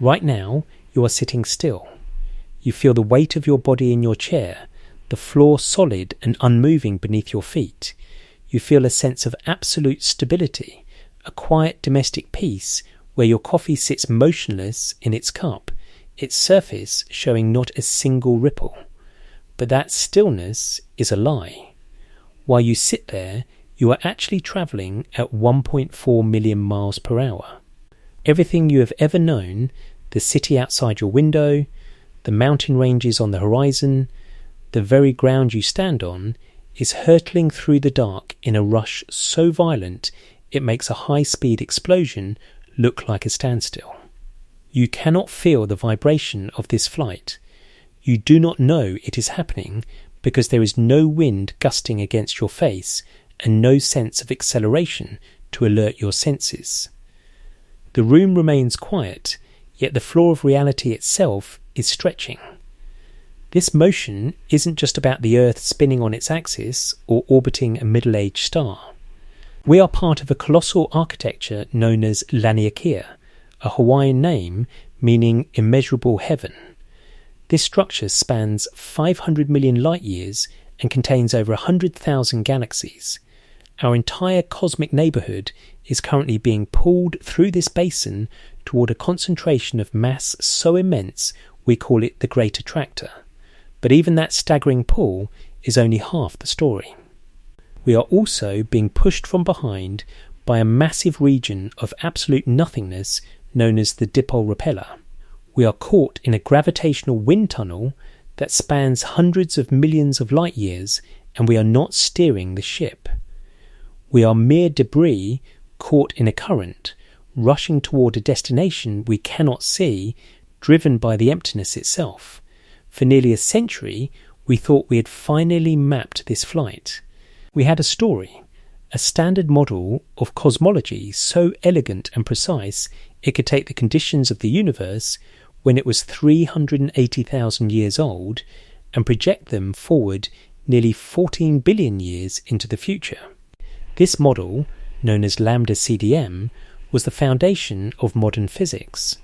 Right now, you are sitting still. You feel the weight of your body in your chair, the floor solid and unmoving beneath your feet. You feel a sense of absolute stability, a quiet domestic peace where your coffee sits motionless in its cup, its surface showing not a single ripple. But that stillness is a lie. While you sit there, you are actually travelling at 1.4 million miles per hour. Everything you have ever known, the city outside your window, the mountain ranges on the horizon, the very ground you stand on, is hurtling through the dark in a rush so violent it makes a high-speed explosion look like a standstill. You cannot feel the vibration of this flight. You do not know it is happening because there is no wind gusting against your face and no sense of acceleration to alert your senses. The room remains quiet, yet the floor of reality itself is stretching. This motion isn't just about the Earth spinning on its axis or orbiting a middle-aged star. We are part of a colossal architecture known as Laniakea, a Hawaiian name meaning immeasurable heaven. This structure spans 500 million light-years and contains over 100,000 galaxies. Our entire cosmic neighbourhood is currently being pulled through this basin toward a concentration of mass so immense we call it the Great Attractor. But even that staggering pull is only half the story. We are also being pushed from behind by a massive region of absolute nothingness known as the dipole repeller. We are caught in a gravitational wind tunnel that spans hundreds of millions of light years, and we are not steering the ship. We are mere debris caught in a current, rushing toward a destination we cannot see, driven by the emptiness itself. For nearly a century, we thought we had finally mapped this flight. We had a story, a standard model of cosmology so elegant and precise it could take the conditions of the universe when it was 380,000 years old and project them forward nearly 14 billion years into the future. This model, known as lambda CDM, was the foundation of modern physics.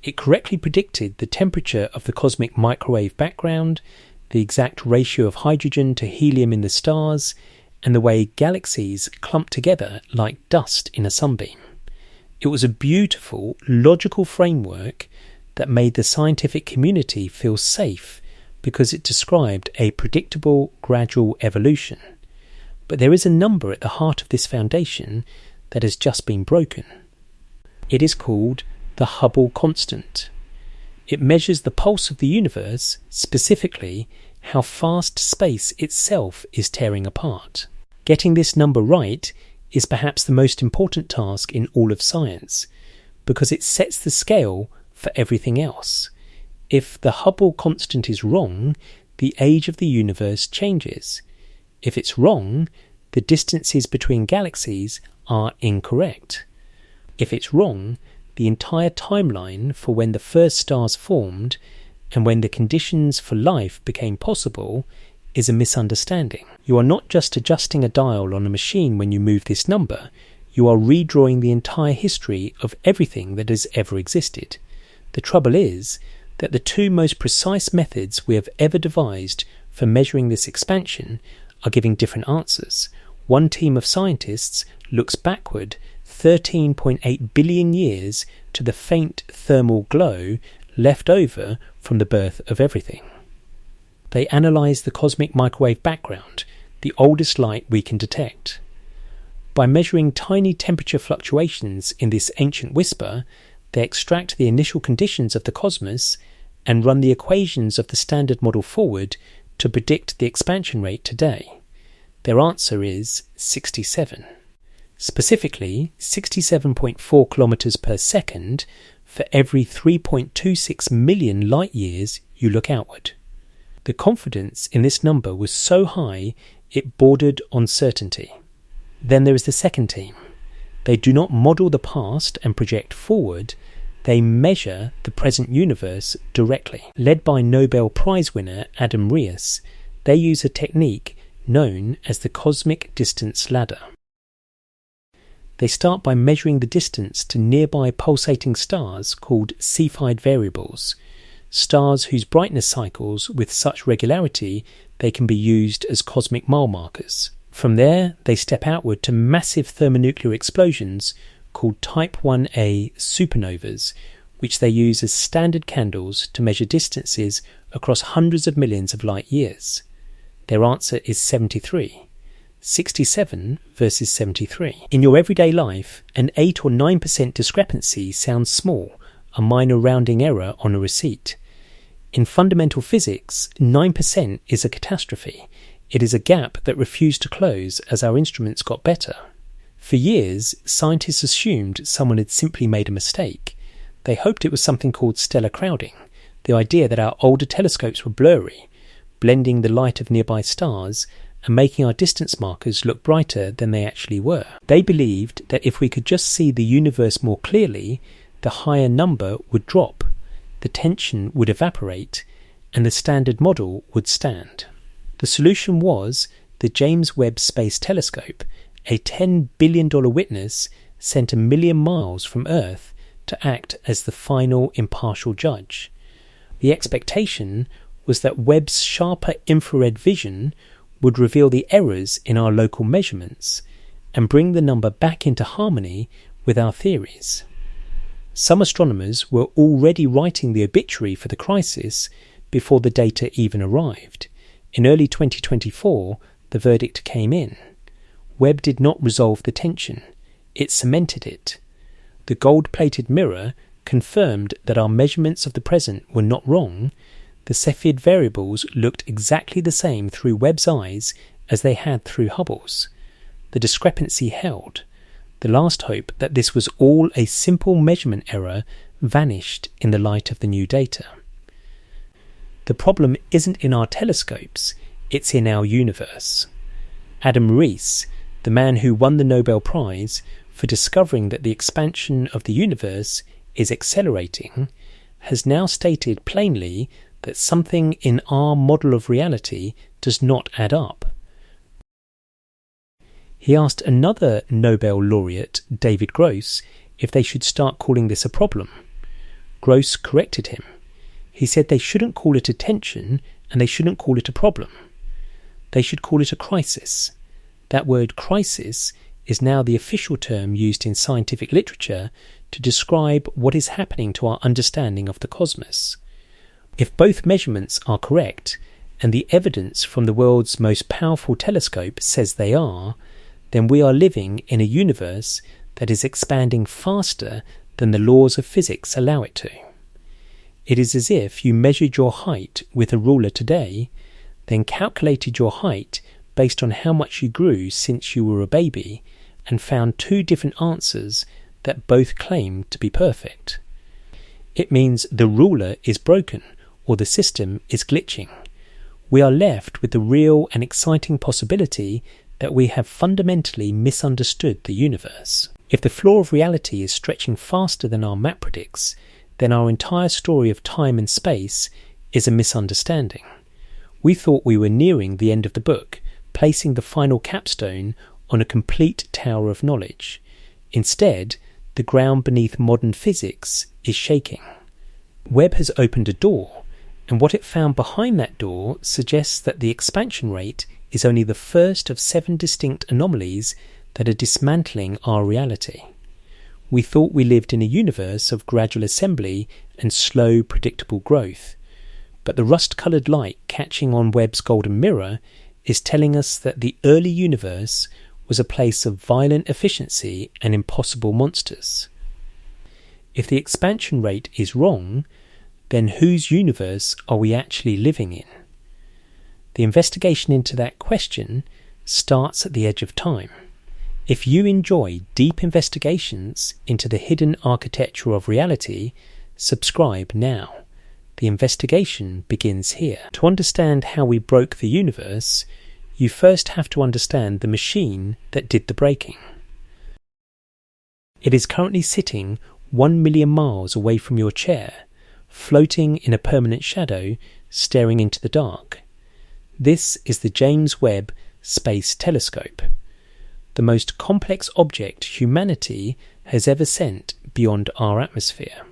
It correctly predicted the temperature of the cosmic microwave background, the exact ratio of hydrogen to helium in the stars, and the way galaxies clump together like dust in a sunbeam. It was a beautiful, logical framework that made the scientific community feel safe because it described a predictable, gradual evolution. But there is a number at the heart of this foundation that has just been broken. It is called the Hubble constant. It measures the pulse of the universe, specifically how fast space itself is tearing apart. Getting this number right is perhaps the most important task in all of science, because it sets the scale for everything else. If the Hubble constant is wrong, the age of the universe changes. If it's wrong, the distances between galaxies are incorrect. If it's wrong, the entire timeline for when the first stars formed and when the conditions for life became possible is a misunderstanding. You are not just adjusting a dial on a machine when you move this number, you are redrawing the entire history of everything that has ever existed. The trouble is that the two most precise methods we have ever devised for measuring this expansion are giving different answers. One team of scientists looks backward 13.8 billion years to the faint thermal glow left over from the birth of everything. They analyse the cosmic microwave background, the oldest light we can detect. By measuring tiny temperature fluctuations in this ancient whisper, they extract the initial conditions of the cosmos and run the equations of the standard model forward to predict the expansion rate today. Their answer is 67. Specifically, 67.4 kilometers per second for every 3.26 million light years you look outward. The confidence in this number was so high it bordered on certainty. Then there is the second team. They do not model the past and project forward, they measure the present universe directly. Led by Nobel Prize-winner Adam Riess, they use a technique known as the cosmic distance ladder. They start by measuring the distance to nearby pulsating stars called Cepheid variables, stars whose brightness cycles with such regularity they can be used as cosmic mile markers. From there, they step outward to massive thermonuclear explosions called Type 1a supernovas, which they use as standard candles to measure distances across hundreds of millions of light years. Their answer is 73. 67 versus 73. In your everyday life, an 8 or 9% discrepancy sounds small, a minor rounding error on a receipt. In fundamental physics, 9% is a catastrophe. It is a gap that refused to close as our instruments got better. For years, scientists assumed someone had simply made a mistake. They hoped it was something called stellar crowding, the idea that our older telescopes were blurry, blending the light of nearby stars and making our distance markers look brighter than they actually were. They believed that if we could just see the universe more clearly, the higher number would drop, the tension would evaporate, and the standard model would stand. The solution was the James Webb Space Telescope, a $10 billion witness sent 1 million miles from Earth to act as the final impartial judge. The expectation was that Webb's sharper infrared vision would reveal the errors in our local measurements and bring the number back into harmony with our theories. Some astronomers were already writing the obituary for the crisis before the data even arrived. In early 2024, the verdict came in. Webb did not resolve the tension. It cemented it. The gold-plated mirror confirmed that our measurements of the present were not wrong. The Cepheid variables looked exactly the same through Webb's eyes as they had through Hubble's. The discrepancy held. The last hope that this was all a simple measurement error vanished in the light of the new data. The problem isn't in our telescopes, it's in our universe. Adam Rees, the man who won the Nobel Prize for discovering that the expansion of the universe is accelerating, has now stated plainly that something in our model of reality does not add up. He asked another Nobel laureate, David Gross, if they should start calling this a problem. Gross corrected him. He said they shouldn't call it a tension and they shouldn't call it a problem. They should call it a crisis. That word crisis is now the official term used in scientific literature to describe what is happening to our understanding of the cosmos. If both measurements are correct, and the evidence from the world's most powerful telescope says they are, then we are living in a universe that is expanding faster than the laws of physics allow it to. It is as if you measured your height with a ruler today, then calculated your height based on how much you grew since you were a baby, and found two different answers that both claim to be perfect. It means the ruler is broken, or the system is glitching. We are left with the real and exciting possibility that we have fundamentally misunderstood the universe. If the floor of reality is stretching faster than our map predicts, then our entire story of time and space is a misunderstanding. We thought we were nearing the end of the book, placing the final capstone on a complete tower of knowledge. Instead, the ground beneath modern physics is shaking. Webb has opened a door, and what it found behind that door suggests that the expansion rate is only the first of 7 distinct anomalies that are dismantling our reality. We thought we lived in a universe of gradual assembly and slow, predictable growth, but the rust-coloured light catching on Webb's golden mirror is telling us that the early universe was a place of violent efficiency and impossible monsters. If the expansion rate is wrong, then whose universe are we actually living in? The investigation into that question starts at the edge of time. If you enjoy deep investigations into the hidden architecture of reality, subscribe now. The investigation begins here. To understand how we broke the universe, you first have to understand the machine that did the breaking. It is currently sitting 1 million miles away from your chair, floating in a permanent shadow, staring into the dark. This is the James Webb Space Telescope. the most complex object humanity has ever sent beyond our atmosphere.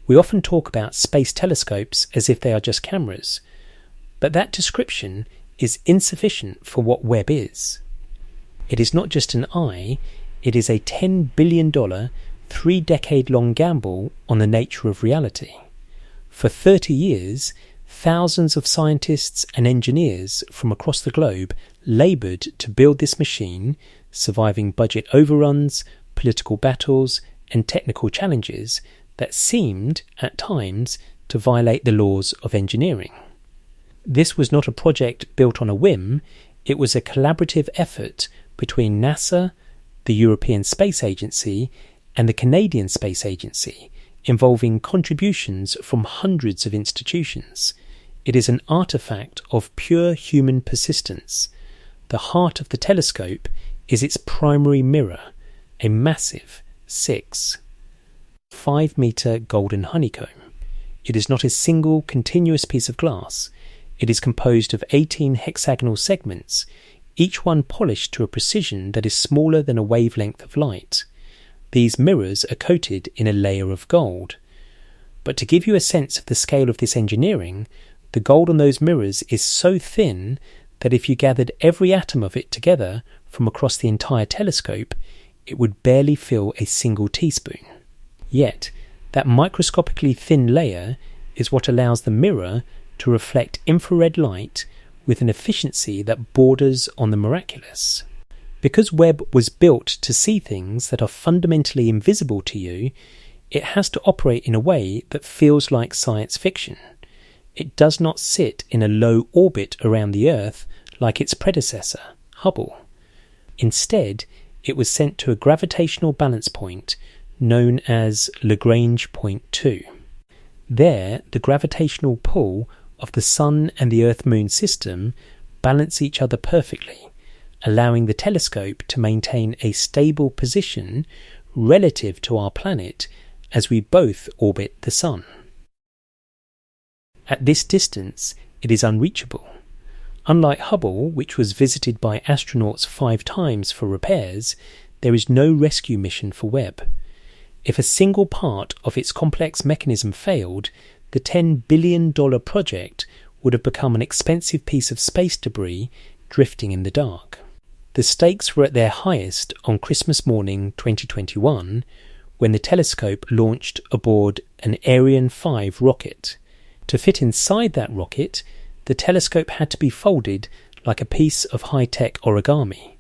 We often talk about space telescopes as if they are just cameras, but that description is insufficient for what Webb is. It is not just an eye, it is a $10 billion, 3-decade-long gamble on the nature of reality. For 30 years, thousands of scientists and engineers from across the globe laboured to build this machine, surviving budget overruns, political battles, and technical challenges that seemed, at times, to violate the laws of engineering. This was not a project built on a whim, it was a collaborative effort between NASA, the European Space Agency, and the Canadian Space Agency, involving contributions from hundreds of institutions. It is an artifact of pure human persistence. The heart of the telescope is its primary mirror, a massive 5-metre golden honeycomb. It is not a single continuous piece of glass. It is composed of 18 hexagonal segments, each one polished to a precision that is smaller than a wavelength of light. These mirrors are coated in a layer of gold. But to give you a sense of the scale of this engineering, the gold on those mirrors is so thin that if you gathered every atom of it together from across the entire telescope, it would barely fill a single teaspoon. Yet, that microscopically thin layer is what allows the mirror to reflect infrared light with an efficiency that borders on the miraculous. Because Webb was built to see things that are fundamentally invisible to you, it has to operate in a way that feels like science fiction. It does not sit in a low orbit around the Earth like its predecessor, Hubble. Instead, it was sent to a gravitational balance point known as Lagrange Point 2. There, the gravitational pull of the Sun and the Earth-Moon system balance each other perfectly, allowing the telescope to maintain a stable position relative to our planet as we both orbit the Sun. At this distance, it is unreachable. Unlike Hubble, which was visited by astronauts 5 times for repairs, there is no rescue mission for Webb. If a single part of its complex mechanism failed, the $10 billion project would have become an expensive piece of space debris drifting in the dark. The stakes were at their highest on Christmas morning 2021, when the telescope launched aboard an Ariane 5 rocket. To fit inside that rocket, the telescope had to be folded like a piece of high-tech origami.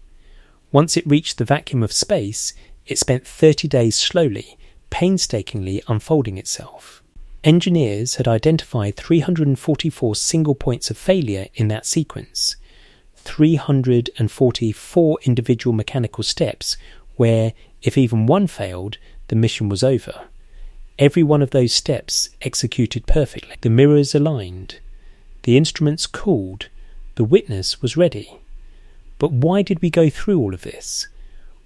Once it reached the vacuum of space, it spent 30 days slowly, painstakingly unfolding itself. Engineers had identified 344 single points of failure in that sequence, 344 individual mechanical steps where, if even one failed, the mission was over. Every one of those steps executed perfectly. The mirrors aligned. The instruments cooled. The witness was ready. But why did we go through all of this?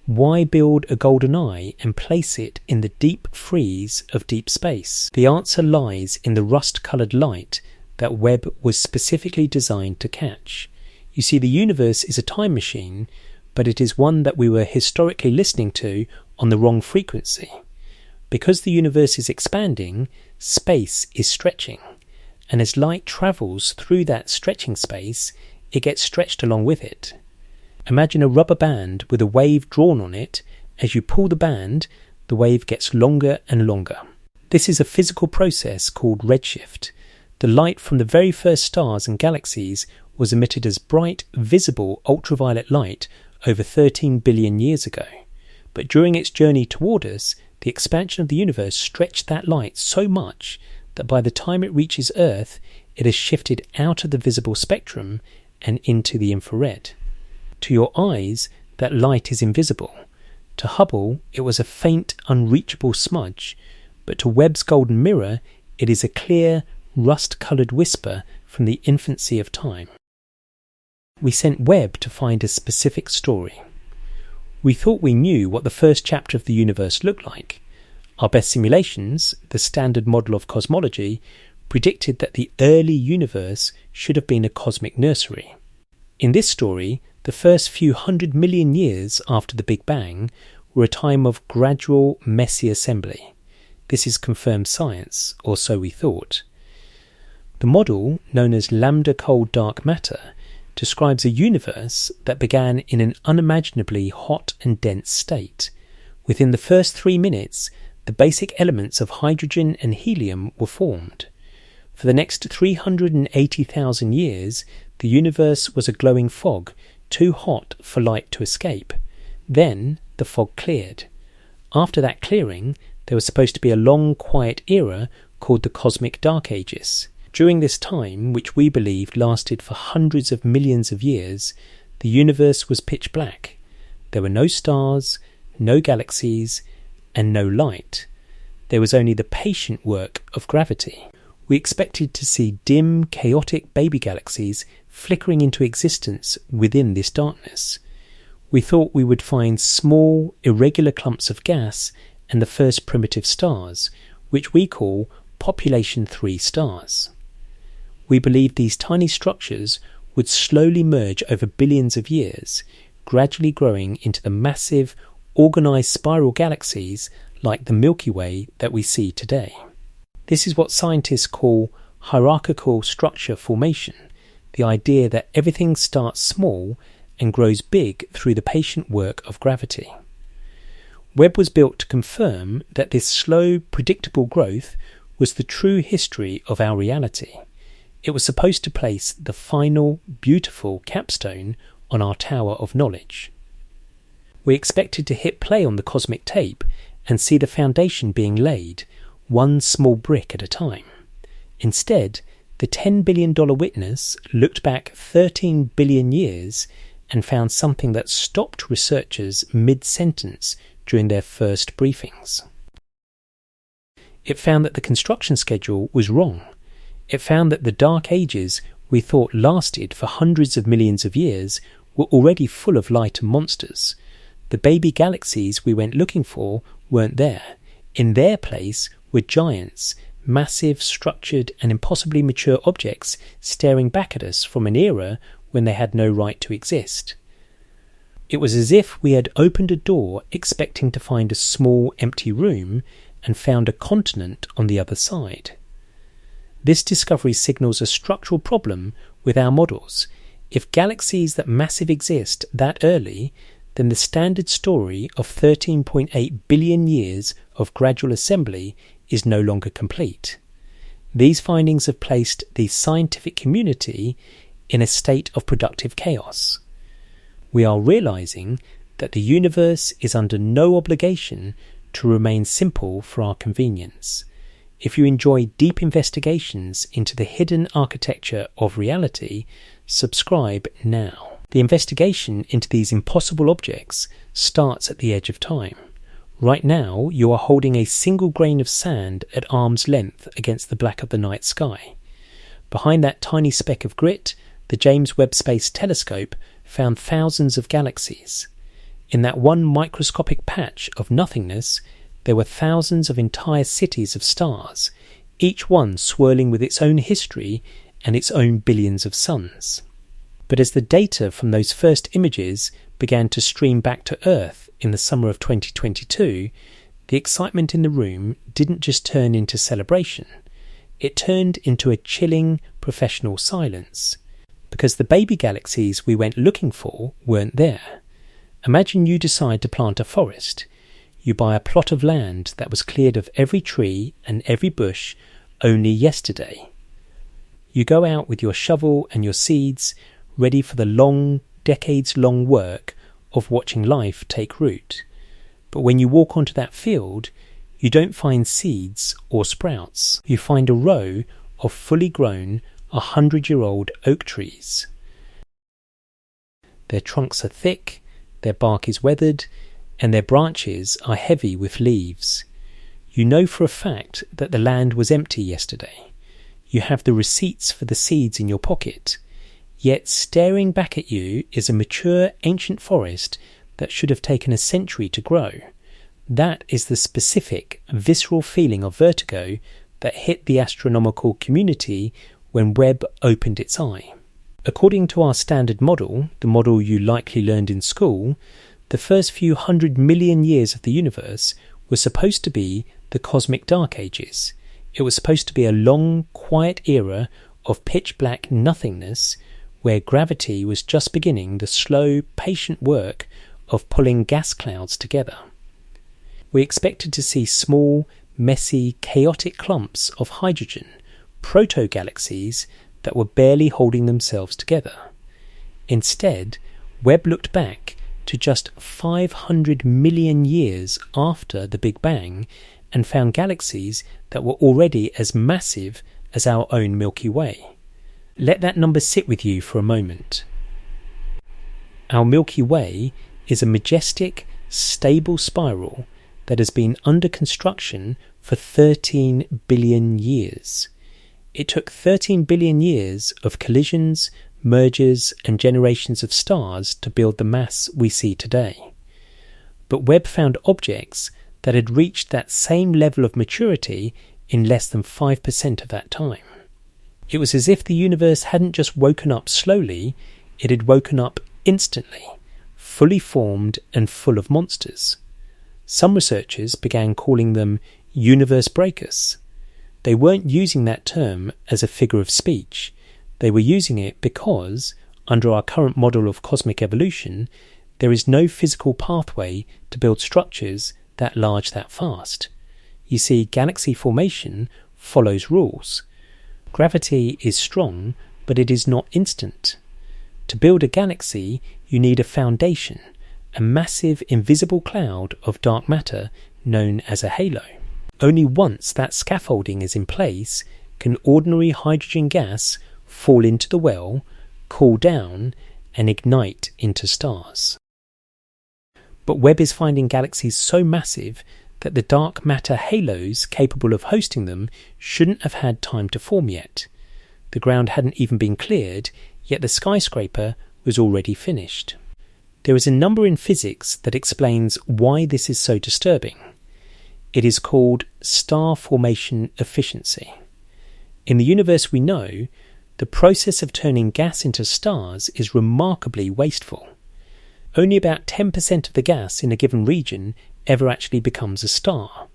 Why build a golden eye and place it in the deep freeze of deep space? The answer lies in the rust-coloured light that Webb was specifically designed to catch. You see, the universe is a time machine, but it is one that we were historically listening to on the wrong frequency. Because the universe is expanding, space is stretching, and as light travels through that stretching space, it gets stretched along with it. Imagine a rubber band with a wave drawn on it. As you pull the band, the wave gets longer and longer. This is a physical process called redshift. The light from the very first stars and galaxies was emitted as bright, visible ultraviolet light over 13 billion years ago. But during its journey toward us, the expansion of the universe stretched that light so much that by the time it reaches Earth, it has shifted out of the visible spectrum and into the infrared. To your eyes, that light is invisible. To Hubble, it was a faint, unreachable smudge, but to Webb's golden mirror, it is a clear, rust-coloured whisper from the infancy of time. We sent Webb to find a specific story. We thought we knew what the first chapter of the universe looked like. Our best simulations, the standard model of cosmology, predicted that the early universe should have been a cosmic nursery. In this story, the first few 100 million years after the Big Bang were a time of gradual, messy assembly. This is confirmed science, or so we thought. The model, known as lambda cold dark matter, describes a universe that began in an unimaginably hot and dense state. Within the first 3 minutes, the basic elements of hydrogen and helium were formed. For the next 380,000 years, the universe was a glowing fog, too hot for light to escape. Then the fog cleared. After that clearing, there was supposed to be a long, quiet era called the Cosmic Dark Ages. During this time, which we believed lasted for hundreds of millions of years, the universe was pitch black. There were no stars, no galaxies, and no light. There was only the patient work of gravity. We expected to see dim, chaotic baby galaxies flickering into existence within this darkness. We thought we would find small, irregular clumps of gas and the first primitive stars, which we call population 3 stars. We believed these tiny structures would slowly merge over billions of years, gradually growing into the massive, organized spiral galaxies like the Milky Way that we see today. This is what scientists call hierarchical structure formation, the idea that everything starts small and grows big through the patient work of gravity. Webb was built to confirm that this slow, predictable growth was the true history of our reality. It was supposed to place the final, beautiful capstone on our tower of knowledge. We expected to hit play on the cosmic tape and see the foundation being laid, one small brick at a time. Instead, the $10 billion witness looked back 13 billion years and found something that stopped researchers mid-sentence during their first briefings. It found that the construction schedule was wrong. It found that the dark ages we thought lasted for hundreds of millions of years were already full of light and monsters. The baby galaxies we went looking for weren't there. In their place were giants, massive, structured and impossibly mature objects staring back at us from an era when they had no right to exist. It was as if we had opened a door expecting to find a small empty room and found a continent on the other side. This discovery signals a structural problem with our models. If galaxies that massive exist that early, then the standard story of 13.8 billion years of gradual assembly is no longer complete. These findings have placed the scientific community in a state of productive chaos. We are realizing that the universe is under no obligation to remain simple for our convenience. If you enjoy deep investigations into the hidden architecture of reality, subscribe now. The investigation into these impossible objects starts at the edge of time. Right now, you are holding a single grain of sand at arm's length against the black of the night sky. Behind that tiny speck of grit, the James Webb Space Telescope found thousands of galaxies. In that one microscopic patch of nothingness, there were thousands of entire cities of stars, each one swirling with its own history and its own billions of suns. But as the data from those first images began to stream back to Earth in the summer of 2022, the excitement in the room didn't just turn into celebration. It turned into a chilling professional silence, because the baby galaxies we went looking for weren't there. Imagine you decide to plant a forest. You buy a plot of land that was cleared of every tree and every bush only yesterday. You go out with your shovel and your seeds, ready for the long, decades-long work of watching life take root. But when you walk onto that field, you don't find seeds or sprouts. You find a row of fully grown 100-year-old oak trees. Their trunks are thick, their bark is weathered, and their branches are heavy with leaves. You know for a fact that the land was empty yesterday. You have the receipts for the seeds in your pocket. Yet staring back at you is a mature ancient forest that should have taken a century to grow. That is the specific, visceral feeling of vertigo that hit the astronomical community when Webb opened its eye. According to our standard model, the model you likely learned in school, the first few 100 million years of the universe were supposed to be the cosmic dark ages. It was supposed to be a long, quiet era of pitch-black nothingness where gravity was just beginning the slow, patient work of pulling gas clouds together. We expected to see small, messy, chaotic clumps of hydrogen, proto-galaxies that were barely holding themselves together. Instead, Webb looked back to just 500 million years after the Big Bang and found galaxies that were already as massive as our own Milky Way. Let that number sit with you for a moment. Our Milky Way is a majestic, stable spiral that has been under construction for 13 billion years. It took 13 billion years of collisions, mergers, and generations of stars to build the mass we see today. But Webb found objects that had reached that same level of maturity in less than 5% of that time. It was as if the universe hadn't just woken up slowly, it had woken up instantly, fully formed and full of monsters. Some researchers began calling them universe breakers. They weren't using that term as a figure of speech. They were using it because, under our current model of cosmic evolution, there is no physical pathway to build structures that large that fast. You see, galaxy formation follows rules. Gravity is strong, but it is not instant. To build a galaxy, you need a foundation, a massive invisible cloud of dark matter known as a halo. Only once that scaffolding is in place can ordinary hydrogen gas fall into the well, cool down, and ignite into stars. But Webb is finding galaxies so massive that the dark matter halos capable of hosting them shouldn't have had time to form yet. The ground hadn't even been cleared, yet the skyscraper was already finished. There is a number in physics that explains why this is so disturbing. It is called star formation efficiency. In the universe we know, the process of turning gas into stars is remarkably wasteful. Only about 10% of the gas in a given region ever actually becomes a star.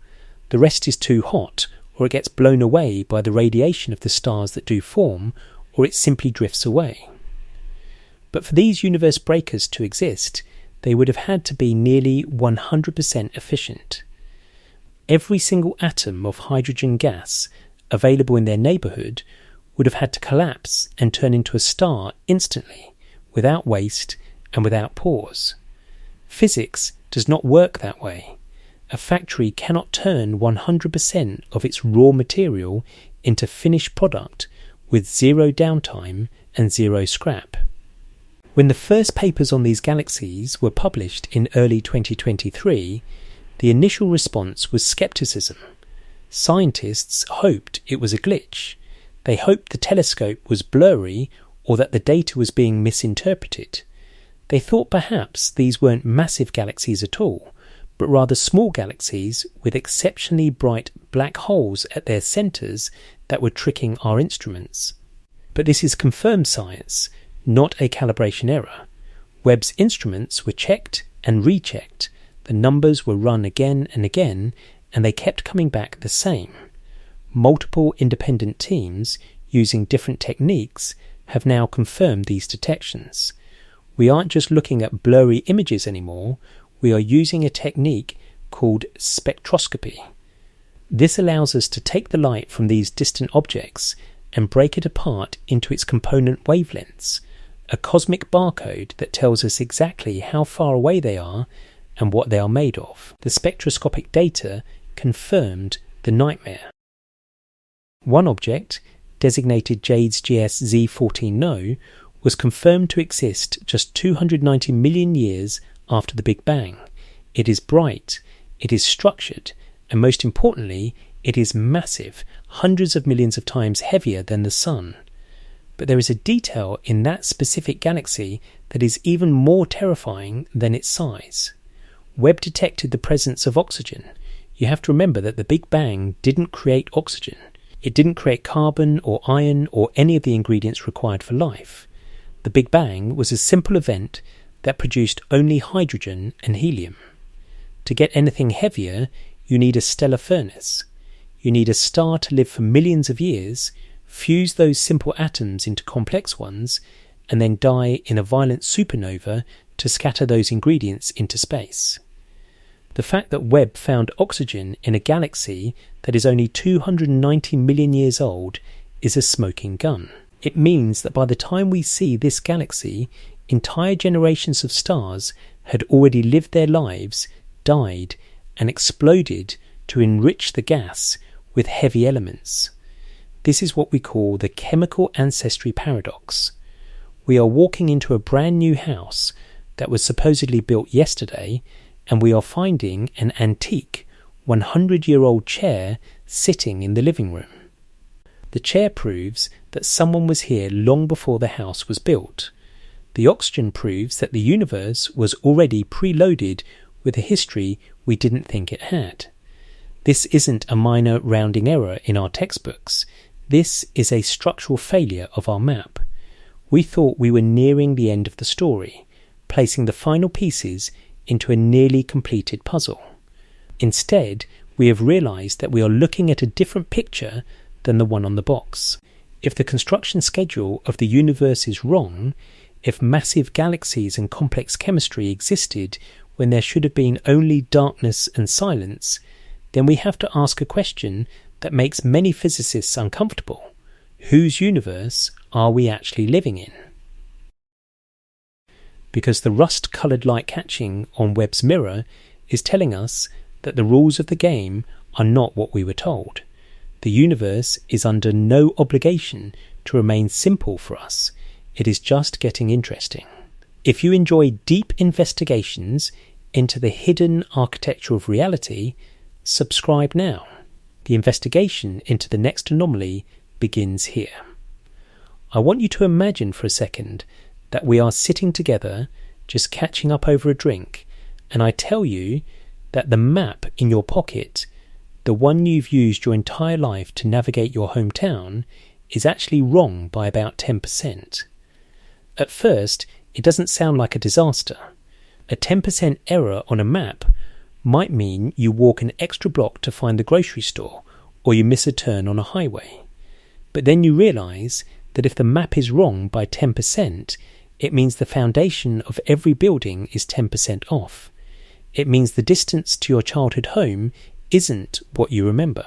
The rest is too hot, or it gets blown away by the radiation of the stars that do form, or it simply drifts away. But for these universe breakers to exist, they would have had to be nearly 100% efficient. Every single atom of hydrogen gas available in their neighbourhood would have had to collapse and turn into a star instantly, without waste and without pause. Physics does not work that way. A factory cannot turn 100% of its raw material into finished product with zero downtime and zero scrap. When the first papers on these galaxies were published in early 2023, the initial response was skepticism. Scientists hoped it was a glitch. They hoped the telescope was blurry or that the data was being misinterpreted. They thought perhaps these weren't massive galaxies at all, but rather small galaxies with exceptionally bright black holes at their centres that were tricking our instruments. But this is confirmed science, not a calibration error. Webb's instruments were checked and rechecked. The numbers were run again and again, and they kept coming back the same. Multiple independent teams, using different techniques, have now confirmed these detections. We aren't just looking at blurry images anymore, we are using a technique called spectroscopy. This allows us to take the light from these distant objects and break it apart into its component wavelengths, a cosmic barcode that tells us exactly how far away they are and what they are made of. The spectroscopic data confirmed the nightmare. One object, designated JWST Z14-No, was confirmed to exist just 290 million years after the Big Bang. It is bright, it is structured, and most importantly, it is massive, hundreds of millions of times heavier than the Sun. But there is a detail in that specific galaxy that is even more terrifying than its size. Webb detected the presence of oxygen. You have to remember that the Big Bang didn't create oxygen. It didn't create carbon or iron or any of the ingredients required for life. The Big Bang was a simple event that produced only hydrogen and helium. To get anything heavier, you need a stellar furnace. You need a star to live for millions of years, fuse those simple atoms into complex ones, and then die in a violent supernova to scatter those ingredients into space. The fact that Webb found oxygen in a galaxy that is only 290 million years old is a smoking gun. It means that by the time we see this galaxy, entire generations of stars had already lived their lives, died, and exploded to enrich the gas with heavy elements. This is what we call the chemical ancestry paradox. We are walking into a brand new house that was supposedly built yesterday, and we are finding an antique 100-year-old chair sitting in the living room. The chair proves that someone was here long before the house was built. The oxygen proves that the universe was already preloaded with a history we didn't think it had. This isn't a minor rounding error in our textbooks. This is a structural failure of our map. We thought we were nearing the end of the story, placing the final pieces into a nearly completed puzzle. Instead, we have realized that we are looking at a different picture than the one on the box. If the construction schedule of the universe is wrong, if massive galaxies and complex chemistry existed when there should have been only darkness and silence, then we have to ask a question that makes many physicists uncomfortable. Whose universe are we actually living in? Because the rust-coloured light catching on Webb's mirror is telling us that the rules of the game are not what we were told. The universe is under no obligation to remain simple for us. It is just getting interesting. If you enjoy deep investigations into the hidden architecture of reality, subscribe now. The investigation into the next anomaly begins here. I want you to imagine for a second that we are sitting together, just catching up over a drink, and I tell you that the map in your pocket, the one you've used your entire life to navigate your hometown, is actually wrong by about 10%. At first, it doesn't sound like a disaster. A 10% error on a map might mean you walk an extra block to find the grocery store, or you miss a turn on a highway. But then you realise that if the map is wrong by 10%, it means the foundation of every building is 10% off. It means the distance to your childhood home isn't what you remember.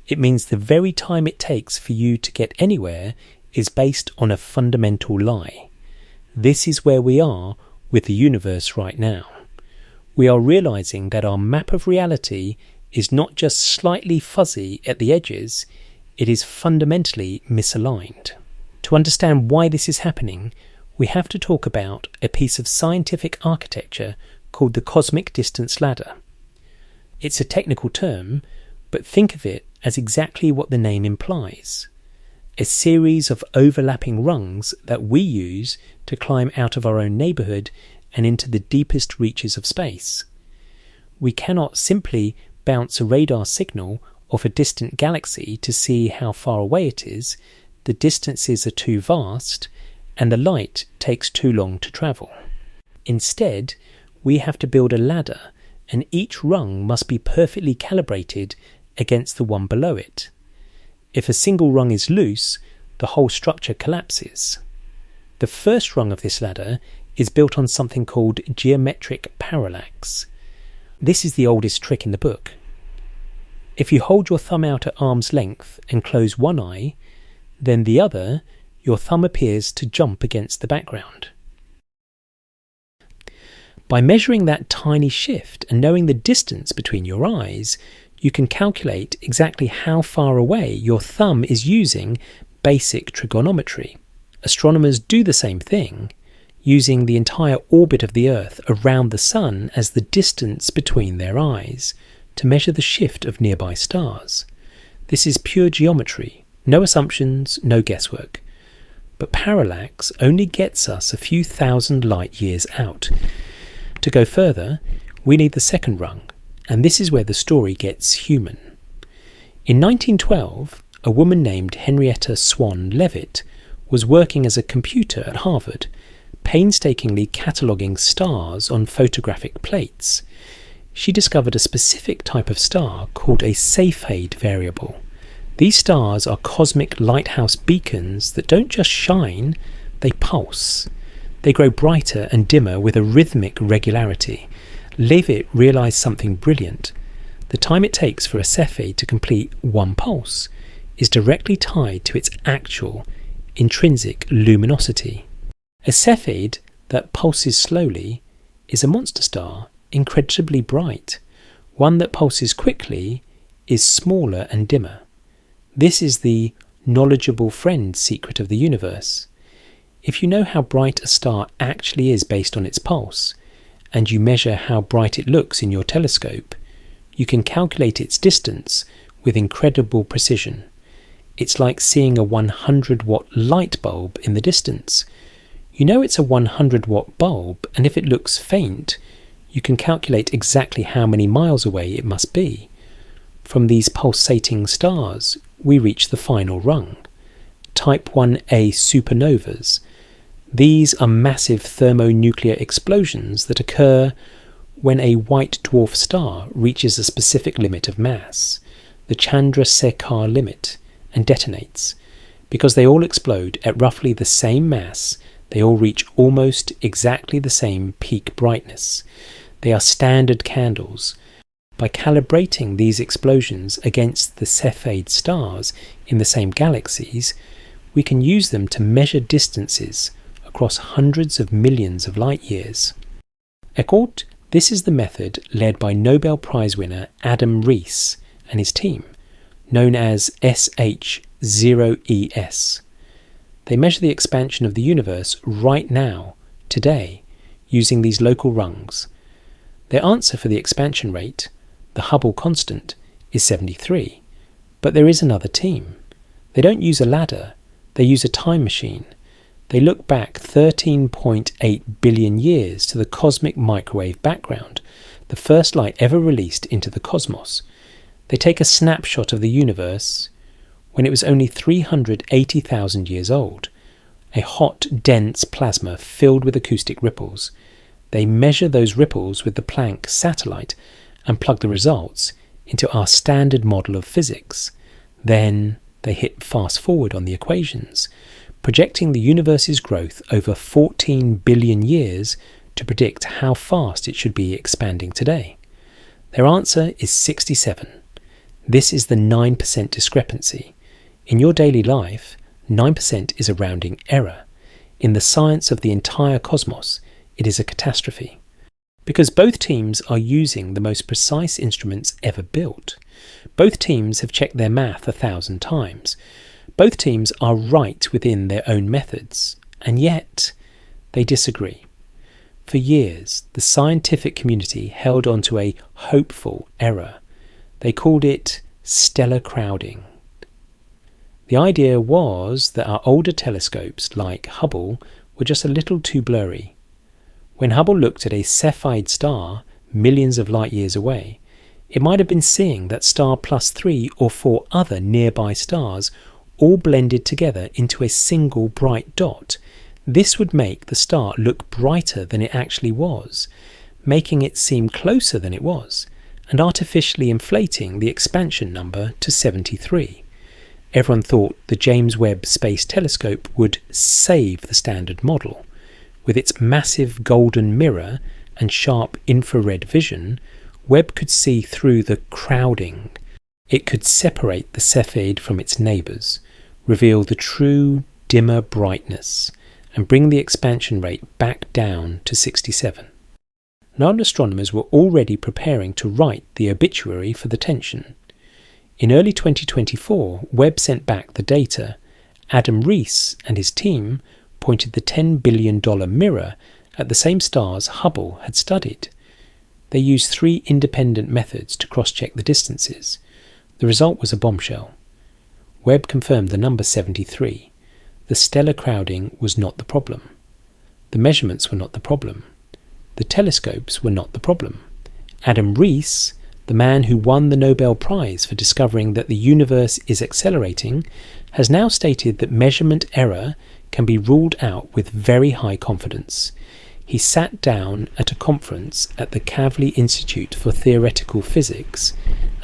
It means the very time it takes for you to get anywhere is based on a fundamental lie. This is where we are with the universe right now. We are realizing that our map of reality is not just slightly fuzzy at the edges, it is fundamentally misaligned. To understand why this is happening, we have to talk about a piece of scientific architecture called the cosmic distance ladder. It's a technical term, but think of it as exactly what the name implies. A series of overlapping rungs that we use to climb out of our own neighbourhood and into the deepest reaches of space. We cannot simply bounce a radar signal off a distant galaxy to see how far away it is. The distances are too vast, and the light takes too long to travel. Instead, we have to build a ladder, and each rung must be perfectly calibrated against the one below it. If a single rung is loose, the whole structure collapses. The first rung of this ladder is built on something called geometric parallax. This is the oldest trick in the book. If you hold your thumb out at arm's length and close one eye, then the other, your thumb appears to jump against the background. By measuring that tiny shift and knowing the distance between your eyes, you can calculate exactly how far away your thumb is using basic trigonometry. Astronomers do the same thing, using the entire orbit of the Earth around the Sun as the distance between their eyes to measure the shift of nearby stars. This is pure geometry, no assumptions, no guesswork. But parallax only gets us a few thousand light years out. To go further, we need the second rung, and this is where the story gets human. In 1912, a woman named Henrietta Swan Leavitt was working as a computer at Harvard, painstakingly cataloguing stars on photographic plates. She discovered a specific type of star called a Cepheid variable. These stars are cosmic lighthouse beacons that don't just shine, they pulse. They grow brighter and dimmer with a rhythmic regularity. Leavitt realised something brilliant. The time it takes for a Cepheid to complete one pulse is directly tied to its actual intrinsic luminosity. A Cepheid that pulses slowly is a monster star, incredibly bright. One that pulses quickly is smaller and dimmer. This is the knowledgeable friend secret of the universe. If you know how bright a star actually is based on its pulse, and you measure how bright it looks in your telescope, you can calculate its distance with incredible precision. It's like seeing a 100-watt light bulb in the distance. You know it's a 100-watt bulb, and if it looks faint, you can calculate exactly how many miles away it must be. From these pulsating stars, we reach the final rung, Type 1a supernovas. These are massive thermonuclear explosions that occur when a white dwarf star reaches a specific limit of mass, the Chandrasekhar limit, and detonates. Because they all explode at roughly the same mass, they all reach almost exactly the same peak brightness. They are standard candles. By calibrating these explosions against the Cepheid stars in the same galaxies, we can use them to measure distances across hundreds of millions of light years. This is the method led by Nobel Prize-winner Adam Rees and his team, known as SH0ES. They measure the expansion of the universe right now, today, using these local rungs. Their answer for the expansion rate, the Hubble constant, is 73. But there is another team. They don't use a ladder, they use a time machine. They look back 13.8 billion years to the cosmic microwave background, the first light ever released into the cosmos. They take a snapshot of the universe when it was only 380,000 years old, a hot, dense plasma filled with acoustic ripples. They measure those ripples with the Planck satellite and plug the results into our standard model of physics. Then they hit fast forward on the equations, projecting the universe's growth over 14 billion years to predict how fast it should be expanding today. Their answer is 67. This is the 9% discrepancy. In your daily life, 9% is a rounding error. In the science of the entire cosmos, it is a catastrophe. Because both teams are using the most precise instruments ever built. Both teams have checked their math 1,000 times. Both teams are right within their own methods, and yet they disagree. For years, the scientific community held on to a hopeful error. They called it stellar crowding. The idea was that our older telescopes, like Hubble, were just a little too blurry. When Hubble looked at a Cepheid star millions of light years away, it might have been seeing that star plus 3 or 4 other nearby stars all blended together into a single bright dot. This would make the star look brighter than it actually was, making it seem closer than it was, and artificially inflating the expansion number to 73. Everyone thought the James Webb Space Telescope would save the standard model. With its massive golden mirror and sharp infrared vision, Webb could see through the crowding. It could separate the Cepheid from its neighbours, reveal the true dimmer brightness, and bring the expansion rate back down to 67. Non-astronomers were already preparing to write the obituary for the tension. In early 2024, Webb sent back the data. Adam Rees and his team pointed the $10 billion mirror at the same stars Hubble had studied. They used 3 independent methods to cross-check the distances. The result was a bombshell. Webb confirmed the number 73. The stellar crowding was not the problem. The measurements were not the problem. The telescopes were not the problem. Adam Rees, the man who won the Nobel Prize for discovering that the universe is accelerating, has now stated that measurement error can be ruled out with very high confidence. He sat down at a conference at the Kavli Institute for Theoretical Physics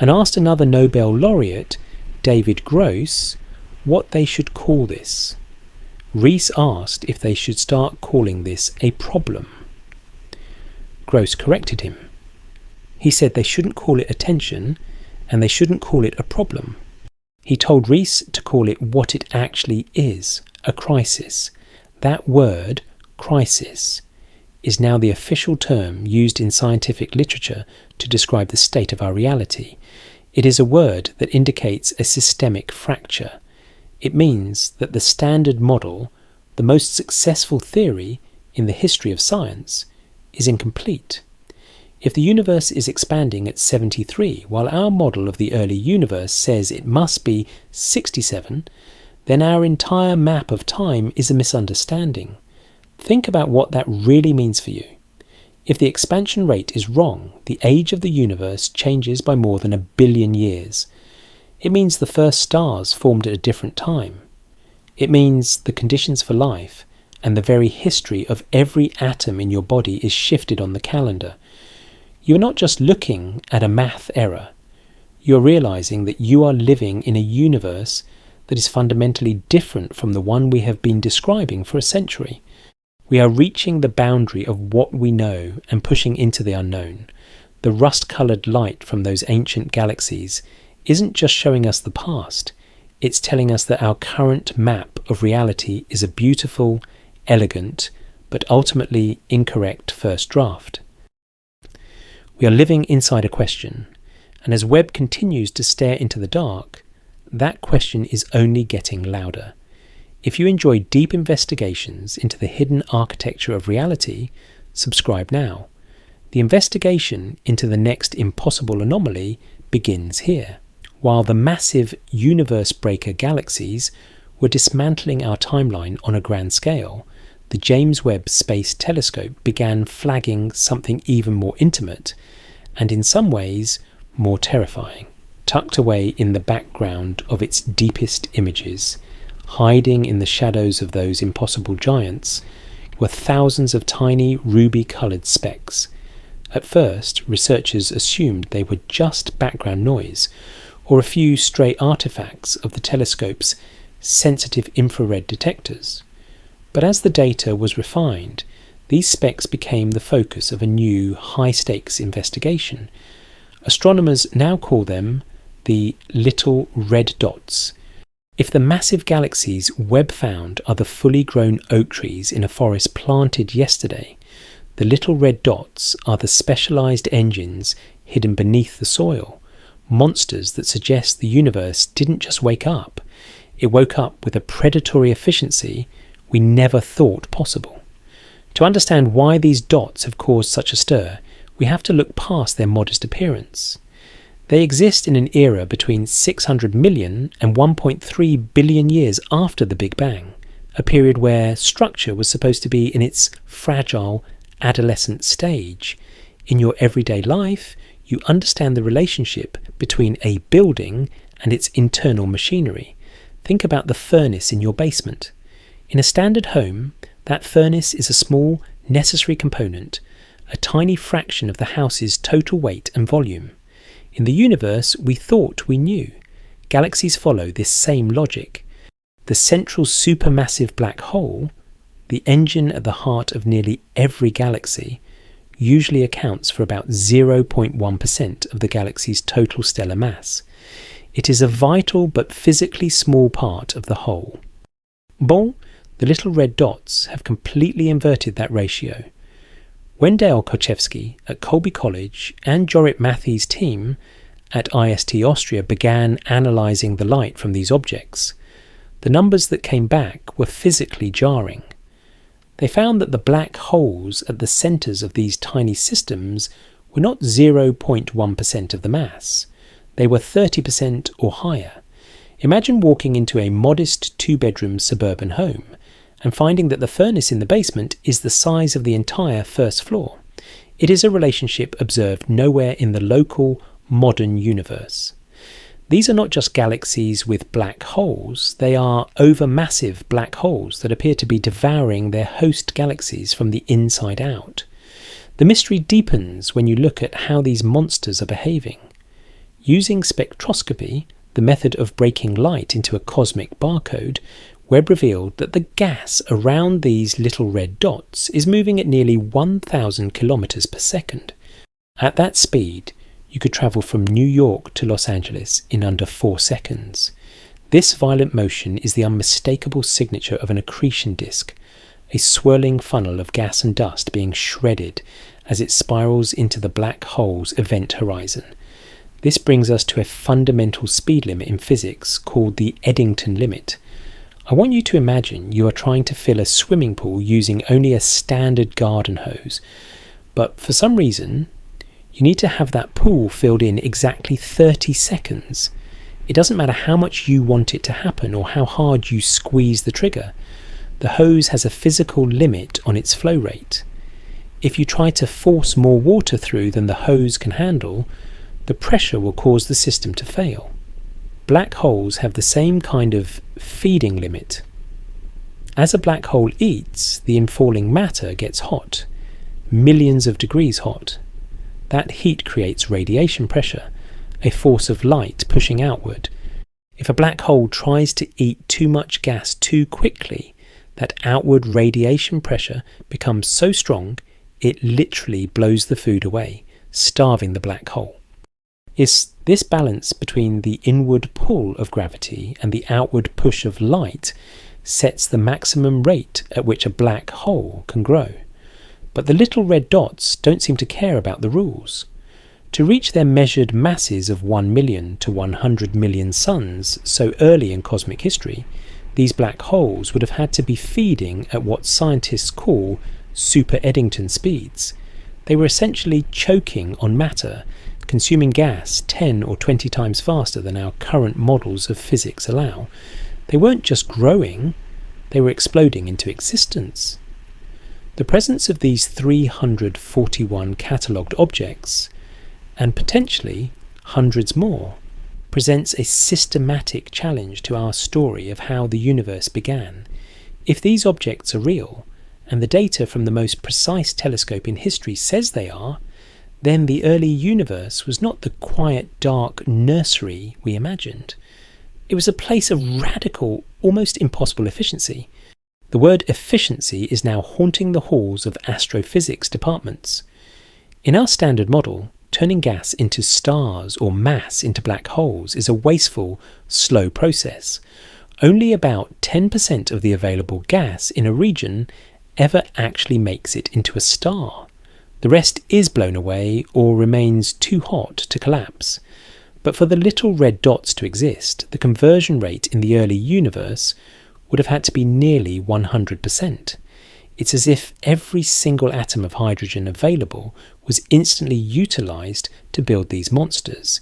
and asked another Nobel laureate, David Gross, what they should call this. Rees asked if they should start calling this a problem. Gross corrected him. He said they shouldn't call it attention and they shouldn't call it a problem. He told Rees to call it what it actually is, a crisis. That word, crisis, is now the official term used in scientific literature to describe the state of our reality. It is a word that indicates a systemic fracture. It means that the standard model, the most successful theory in the history of science, is incomplete. If the universe is expanding at 73, while our model of the early universe says it must be 67, then our entire map of time is a misunderstanding. Think about what that really means for you. If the expansion rate is wrong, the age of the universe changes by more than 1 billion years. It means the first stars formed at a different time. It means the conditions for life and the very history of every atom in your body is shifted on the calendar. You are not just looking at a math error. You are realizing that you are living in a universe that is fundamentally different from the one we have been describing for a century. We are reaching the boundary of what we know and pushing into the unknown. The rust-coloured light from those ancient galaxies isn't just showing us the past, it's telling us that our current map of reality is a beautiful, elegant, but ultimately incorrect first draft. We are living inside a question, and as Webb continues to stare into the dark, that question is only getting louder. If you enjoy deep investigations into the hidden architecture of reality, subscribe now. The investigation into the next impossible anomaly begins here. While the massive universe-breaker galaxies were dismantling our timeline on a grand scale, the James Webb Space Telescope began flagging something even more intimate, and in some ways more terrifying. Tucked away in the background of its deepest images, hiding in the shadows of those impossible giants, were thousands of tiny ruby-coloured specks. At first, researchers assumed they were just background noise, or a few stray artefacts of the telescope's sensitive infrared detectors. But as the data was refined, these specks became the focus of a new, high-stakes investigation. Astronomers now call them the little red dots. If the massive galaxies Webb found are the fully grown oak trees in a forest planted yesterday, the little red dots are the specialized engines hidden beneath the soil, monsters that suggest the universe didn't just wake up, it woke up with a predatory efficiency we never thought possible. To understand why these dots have caused such a stir, we have to look past their modest appearance. They exist in an era between 600 million and 1.3 billion years after the Big Bang, a period where structure was supposed to be in its fragile adolescent stage. In your everyday life, you understand the relationship between a building and its internal machinery. Think about the furnace in your basement. In a standard home, that furnace is a small, necessary component, a tiny fraction of the house's total weight and volume. In the universe, we thought we knew. Galaxies follow this same logic. The central supermassive black hole, the engine at the heart of nearly every galaxy, usually accounts for about 0.1% of the galaxy's total stellar mass. It is a vital but physically small part of the whole. Bon, the little red dots have completely inverted that ratio. When Dale Kochevsky at Colby College and Jorrit Matthey's team at IST Austria began analysing the light from these objects, the numbers that came back were physically jarring. They found that the black holes at the centres of these tiny systems were not 0.1% of the mass. They were 30% or higher. Imagine walking into a modest two-bedroom suburban home and finding that the furnace in the basement is the size of the entire first floor. It is a relationship observed nowhere in the local, modern universe. These are not just galaxies with black holes, they are overmassive black holes that appear to be devouring their host galaxies from the inside out. The mystery deepens when you look at how these monsters are behaving. Using spectroscopy, the method of breaking light into a cosmic barcode, Webb revealed that the gas around these little red dots is moving at nearly 1,000 kilometers per second. At that speed, you could travel from New York to Los Angeles in under 4 seconds. This violent motion is the unmistakable signature of an accretion disk, a swirling funnel of gas and dust being shredded as it spirals into the black hole's event horizon. This brings us to a fundamental speed limit in physics called the Eddington limit. I want you to imagine you are trying to fill a swimming pool using only a standard garden hose, but for some reason, you need to have that pool filled in exactly 30 seconds. It doesn't matter how much you want it to happen or how hard you squeeze the trigger. The hose has a physical limit on its flow rate. If you try to force more water through than the hose can handle, the pressure will cause the system to fail. Black holes have the same kind of feeding limit. As a black hole eats, the infalling matter gets hot, millions of degrees hot. That heat creates radiation pressure, a force of light pushing outward. If a black hole tries to eat too much gas too quickly, that outward radiation pressure becomes so strong it literally blows the food away, starving the black hole. It's this balance between the inward pull of gravity and the outward push of light sets the maximum rate at which a black hole can grow. But the little red dots don't seem to care about the rules. To reach their measured masses of 1 million to 100 million suns so early in cosmic history, these black holes would have had to be feeding at what scientists call super Eddington speeds. They were essentially choking on matter, consuming gas 10 or 20 times faster than our current models of physics allow. They weren't just growing, they were exploding into existence. The presence of these 341 catalogued objects, and potentially hundreds more, presents a systematic challenge to our story of how the universe began. If these objects are real, and the data from the most precise telescope in history says they are, then the early universe was not the quiet, dark nursery we imagined. It was a place of radical, almost impossible efficiency. The word efficiency is now haunting the halls of astrophysics departments. In our standard model, turning gas into stars or mass into black holes is a wasteful, slow process. Only about 10% of the available gas in a region ever actually makes it into a star. The rest is blown away or remains too hot to collapse. But for the little red dots to exist, the conversion rate in the early universe would have had to be nearly 100%. It's as if every single atom of hydrogen available was instantly utilised to build these monsters,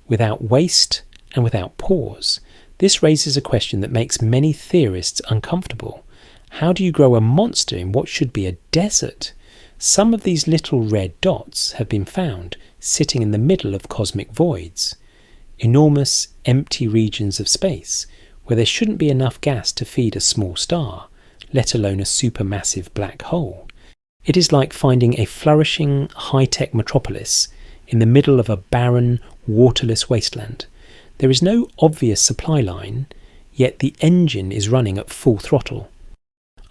without waste and without pause. This raises a question that makes many theorists uncomfortable. How do you grow a monster in what should be a desert? Some of these little red dots have been found sitting in the middle of cosmic voids, enormous empty regions of space where there shouldn't be enough gas to feed a small star, let alone a supermassive black hole. It is like finding a flourishing high-tech metropolis in the middle of a barren, waterless wasteland. There is no obvious supply line, yet the engine is running at full throttle.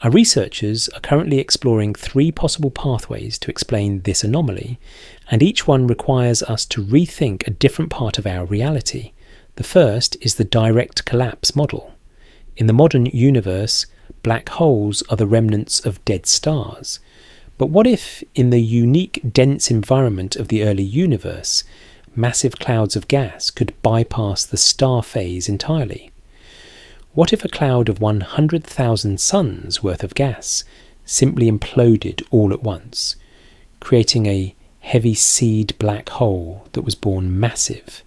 Our researchers are currently exploring 3 possible pathways to explain this anomaly, and each one requires us to rethink a different part of our reality. The first is the direct collapse model. In the modern universe, black holes are the remnants of dead stars. But what if, in the unique dense environment of the early universe, massive clouds of gas could bypass the star phase entirely? What if a cloud of 100,000 suns worth of gas simply imploded all at once, creating a heavy seed black hole that was born massive?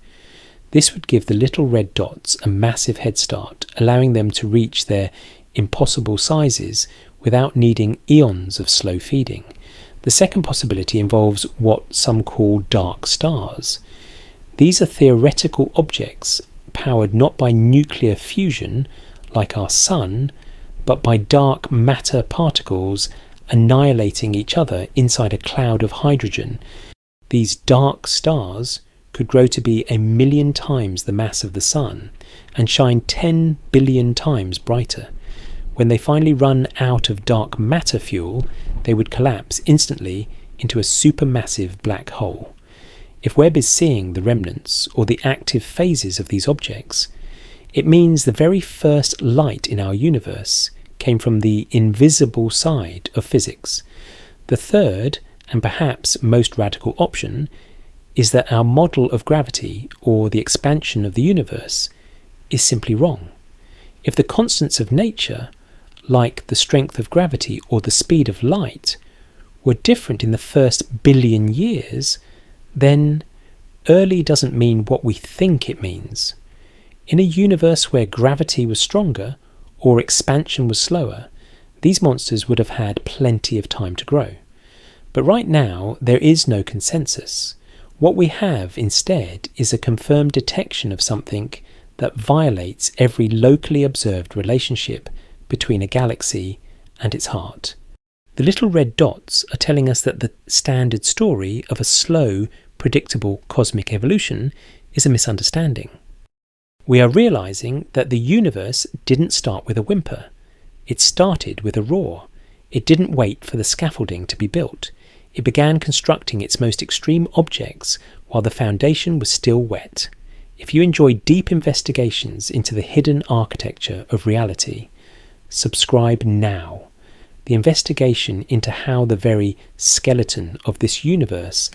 This would give the little red dots a massive head start, allowing them to reach their impossible sizes without needing eons of slow feeding. The second possibility involves what some call dark stars. These are theoretical objects powered not by nuclear fusion, like our Sun, but by dark matter particles annihilating each other inside a cloud of hydrogen. These dark stars could grow to be 1,000,000 times the mass of the Sun and shine 10 billion times brighter. When they finally run out of dark matter fuel, they would collapse instantly into a supermassive black hole. If Webb is seeing the remnants or the active phases of these objects, it means the very first light in our universe came from the invisible side of physics. The third, and perhaps most radical option, is that our model of gravity, or the expansion of the universe, is simply wrong. If the constants of nature, like the strength of gravity or the speed of light, were different in the first billion years, then early doesn't mean what we think it means. In a universe where gravity was stronger or expansion was slower, these monsters would have had plenty of time to grow. But right now, there is no consensus. What we have instead is a confirmed detection of something that violates every locally observed relationship between a galaxy and its heart. The little red dots are telling us that the standard story of a slow, predictable cosmic evolution is a misunderstanding. We are realizing that the universe didn't start with a whimper. It started with a roar. It didn't wait for the scaffolding to be built. It began constructing its most extreme objects while the foundation was still wet. If you enjoy deep investigations into the hidden architecture of reality, subscribe now. The investigation into how the very skeleton of this universe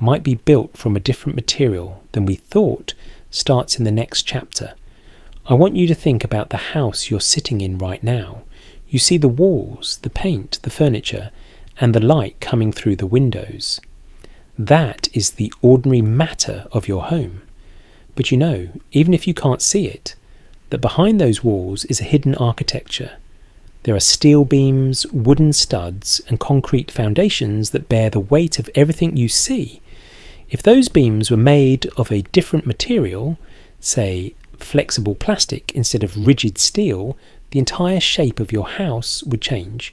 might be built from a different material than we thought starts in the next chapter. I want you to think about the house you're sitting in right now. You see the walls, the paint, the furniture, and the light coming through the windows. That is the ordinary matter of your home. But you know, even if you can't see it, that behind those walls is a hidden architecture. There are steel beams, wooden studs, and concrete foundations that bear the weight of everything you see. If those beams were made of a different material, say flexible plastic instead of rigid steel, the entire shape of your house would change.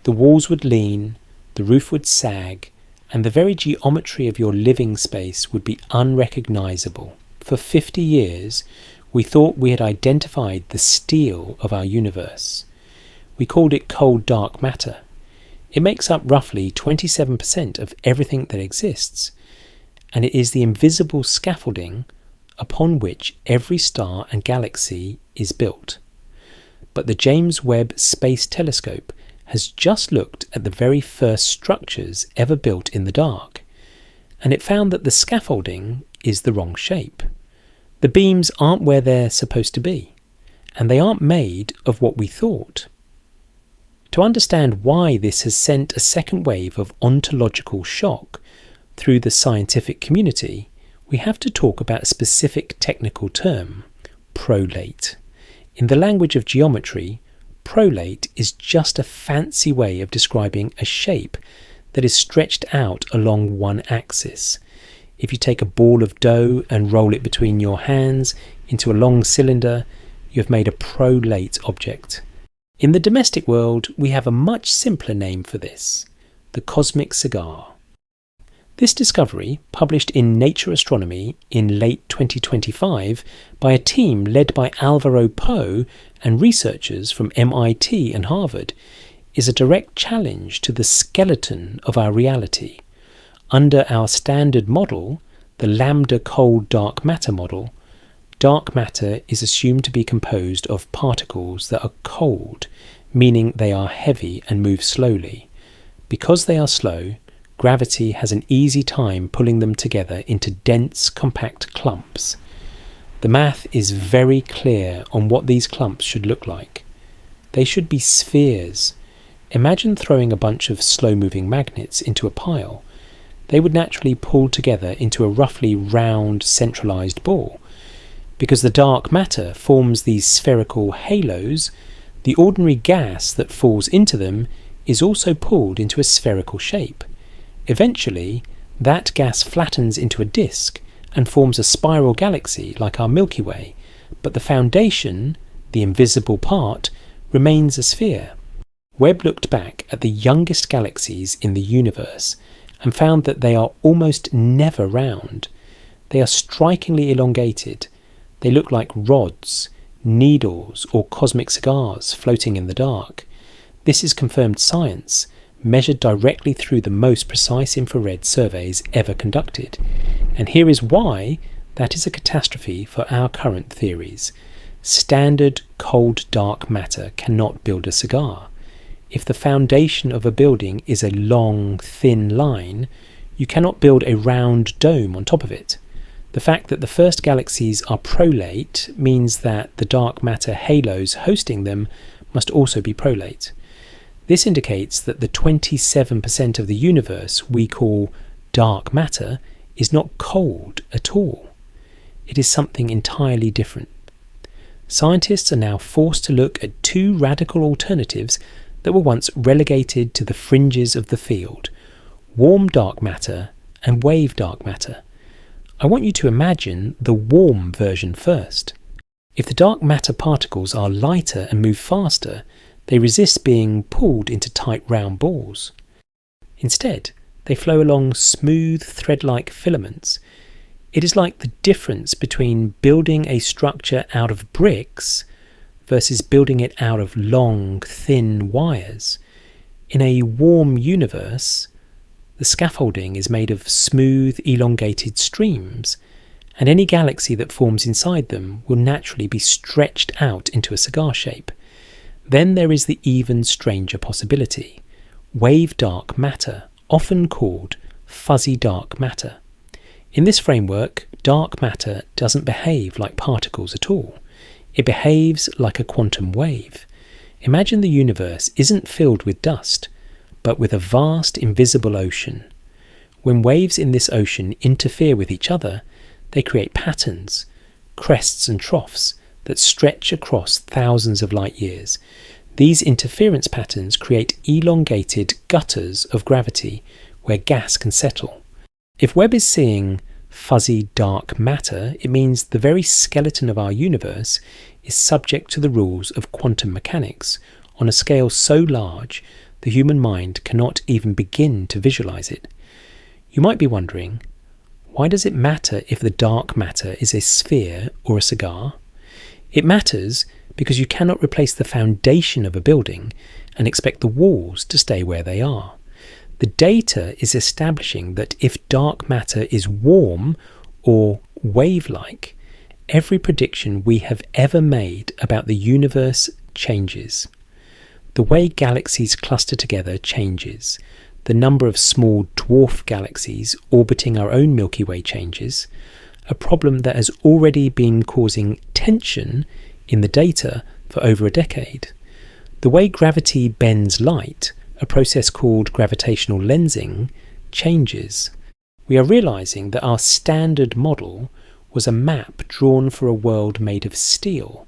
The walls would lean, the roof would sag, and the very geometry of your living space would be unrecognizable. For 50 years, we thought we had identified the steel of our universe. We called it cold dark matter. It makes up roughly 27% of everything that exists, and it is the invisible scaffolding upon which every star and galaxy is built. But the James Webb Space Telescope has just looked at the very first structures ever built in the dark, and it found that the scaffolding is the wrong shape. The beams aren't where they're supposed to be, and they aren't made of what we thought. To understand why this has sent a second wave of ontological shock through the scientific community, we have to talk about a specific technical term, prolate. In the language of geometry, prolate is just a fancy way of describing a shape that is stretched out along one axis. If you take a ball of dough and roll it between your hands into a long cylinder, you have made a prolate object. In the domestic world, we have a much simpler name for this, the cosmic cigar. This discovery, published in Nature Astronomy in late 2025 by a team led by Alvaro Poe and researchers from MIT and Harvard, is a direct challenge to the skeleton of our reality. Under our standard model, the lambda cold dark matter model, dark matter is assumed to be composed of particles that are cold, meaning they are heavy and move slowly. Because they are slow, gravity has an easy time pulling them together into dense, compact clumps. The math is very clear on what these clumps should look like. They should be spheres. Imagine throwing a bunch of slow-moving magnets into a pile. They would naturally pull together into a roughly round, centralized ball. Because the dark matter forms these spherical halos, the ordinary gas that falls into them is also pulled into a spherical shape. Eventually, that gas flattens into a disk and forms a spiral galaxy like our Milky Way, but the foundation, the invisible part, remains a sphere. Webb looked back at the youngest galaxies in the universe and found that they are almost never round. They are strikingly elongated. They look like rods, needles, or cosmic cigars floating in the dark. This is confirmed science, measured directly through the most precise infrared surveys ever conducted. And here is why that is a catastrophe for our current theories. Standard cold dark matter cannot build a cigar. If the foundation of a building is a long, thin line, you cannot build a round dome on top of it. The fact that the first galaxies are prolate means that the dark matter halos hosting them must also be prolate. This indicates that the 27% of the universe we call dark matter is not cold at all. It is something entirely different. Scientists are now forced to look at two radical alternatives that were once relegated to the fringes of the field: warm dark matter and wave dark matter. I want you to imagine the warm version first. If the dark matter particles are lighter and move faster, they resist being pulled into tight round balls. Instead, they flow along smooth thread-like filaments. It is like the difference between building a structure out of bricks versus building it out of long, thin wires. In a warm universe, the scaffolding is made of smooth, elongated streams, and any galaxy that forms inside them will naturally be stretched out into a cigar shape. Then there is the even stranger possibility: wave dark matter, often called fuzzy dark matter. In this framework, dark matter doesn't behave like particles at all. It behaves like a quantum wave. Imagine the universe isn't filled with dust, but with a vast invisible ocean. When waves in this ocean interfere with each other, they create patterns, crests and troughs, that stretch across thousands of light years. These interference patterns create elongated gutters of gravity where gas can settle. If Webb is seeing fuzzy dark matter, it means the very skeleton of our universe is subject to the rules of quantum mechanics on a scale so large the human mind cannot even begin to visualize it. You might be wondering, why does it matter if the dark matter is a sphere or a cigar? It matters because you cannot replace the foundation of a building and expect the walls to stay where they are. The data is establishing that if dark matter is warm or wave-like, every prediction we have ever made about the universe changes. The way galaxies cluster together changes. The number of small dwarf galaxies orbiting our own Milky Way changes, a problem that has already been causing tension in the data for over a decade. The way gravity bends light, a process called gravitational lensing, changes. We are realizing that our standard model was a map drawn for a world made of steel,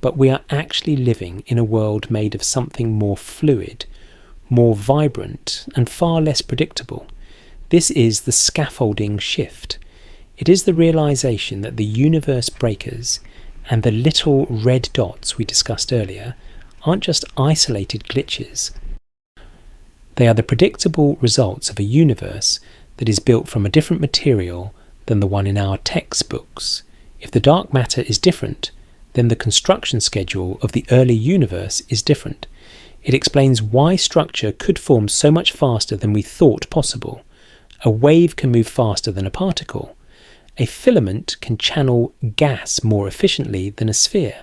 but we are actually living in a world made of something more fluid, more vibrant, and far less predictable. This is the scaffolding shift. It is the realization that the universe breakers and the little red dots we discussed earlier aren't just isolated glitches. They are the predictable results of a universe that is built from a different material than the one in our textbooks. If the dark matter is different, then the construction schedule of the early universe is different. It explains why structure could form so much faster than we thought possible. A wave can move faster than a particle. A filament can channel gas more efficiently than a sphere.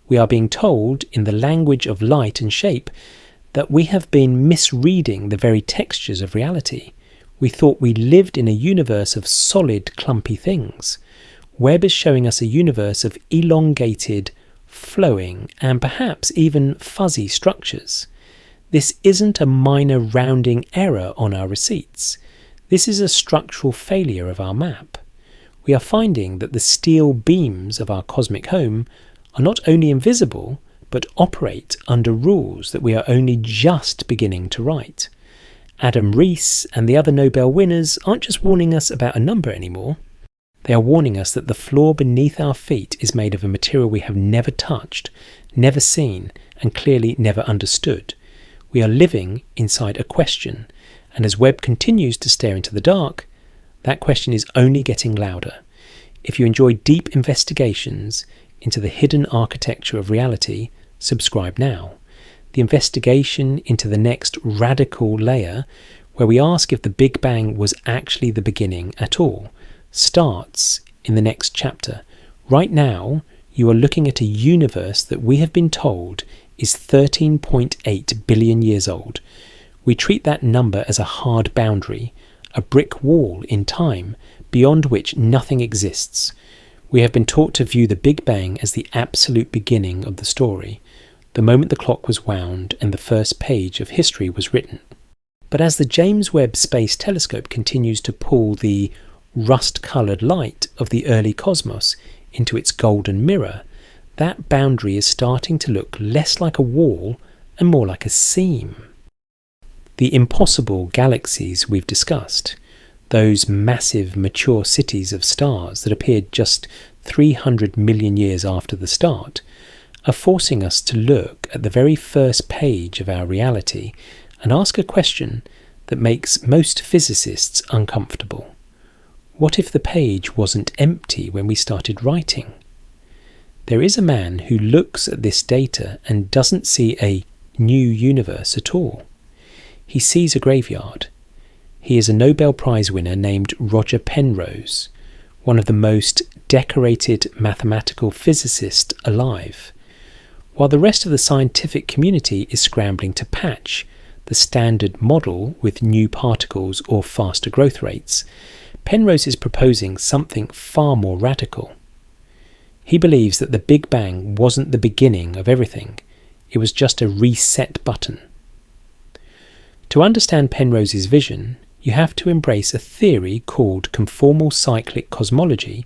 We are being told, in the language of light and shape, that we have been misreading the very textures of reality. We thought we lived in a universe of solid, clumpy things. Webb is showing us a universe of elongated, flowing, and perhaps even fuzzy structures. This isn't a minor rounding error on our receipts. This is a structural failure of our map. We are finding that the steel beams of our cosmic home are not only invisible, but operate under rules that we are only just beginning to write. Adam Rees and the other Nobel winners aren't just warning us about a number anymore. They are warning us that the floor beneath our feet is made of a material we have never touched, never seen, and clearly never understood. We are living inside a question, and as Webb continues to stare into the dark, that question is only getting louder. If you enjoy deep investigations into the hidden architecture of reality, subscribe now. The investigation into the next radical layer, where we ask if the Big Bang was actually the beginning at all, starts in the next chapter. Right now, you are looking at a universe that we have been told is 13.8 billion years old. We treat that number as a hard boundary, a brick wall in time, beyond which nothing exists. We have been taught to view the Big Bang as the absolute beginning of the story, the moment the clock was wound and the first page of history was written. But as the James Webb Space Telescope continues to pull the rust-coloured light of the early cosmos into its golden mirror, that boundary is starting to look less like a wall and more like a seam. The impossible galaxies we've discussed, those massive mature cities of stars that appeared just 300 million years after the start, are forcing us to look at the very first page of our reality and ask a question that makes most physicists uncomfortable. What if the page wasn't empty when we started writing? There is a man who looks at this data and doesn't see a new universe at all. He sees a graveyard. He is a Nobel Prize winner named Roger Penrose, one of the most decorated mathematical physicists alive. While the rest of the scientific community is scrambling to patch the standard model with new particles or faster growth rates, Penrose is proposing something far more radical. He believes that the Big Bang wasn't the beginning of everything, it was just a reset button. To understand Penrose's vision, you have to embrace a theory called conformal cyclic cosmology,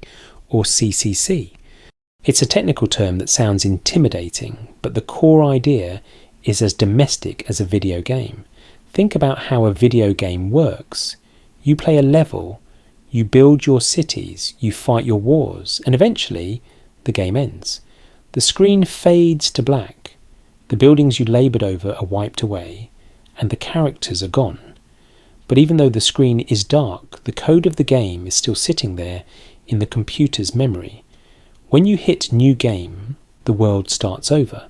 or CCC. It's a technical term that sounds intimidating, but the core idea is as domestic as a video game. Think about how a video game works. You play a level, you build your cities, you fight your wars, and eventually the game ends. The screen fades to black, the buildings you laboured over are wiped away, and the characters are gone. But even though the screen is dark, the code of the game is still sitting there in the computer's memory. When you hit New Game, the world starts over,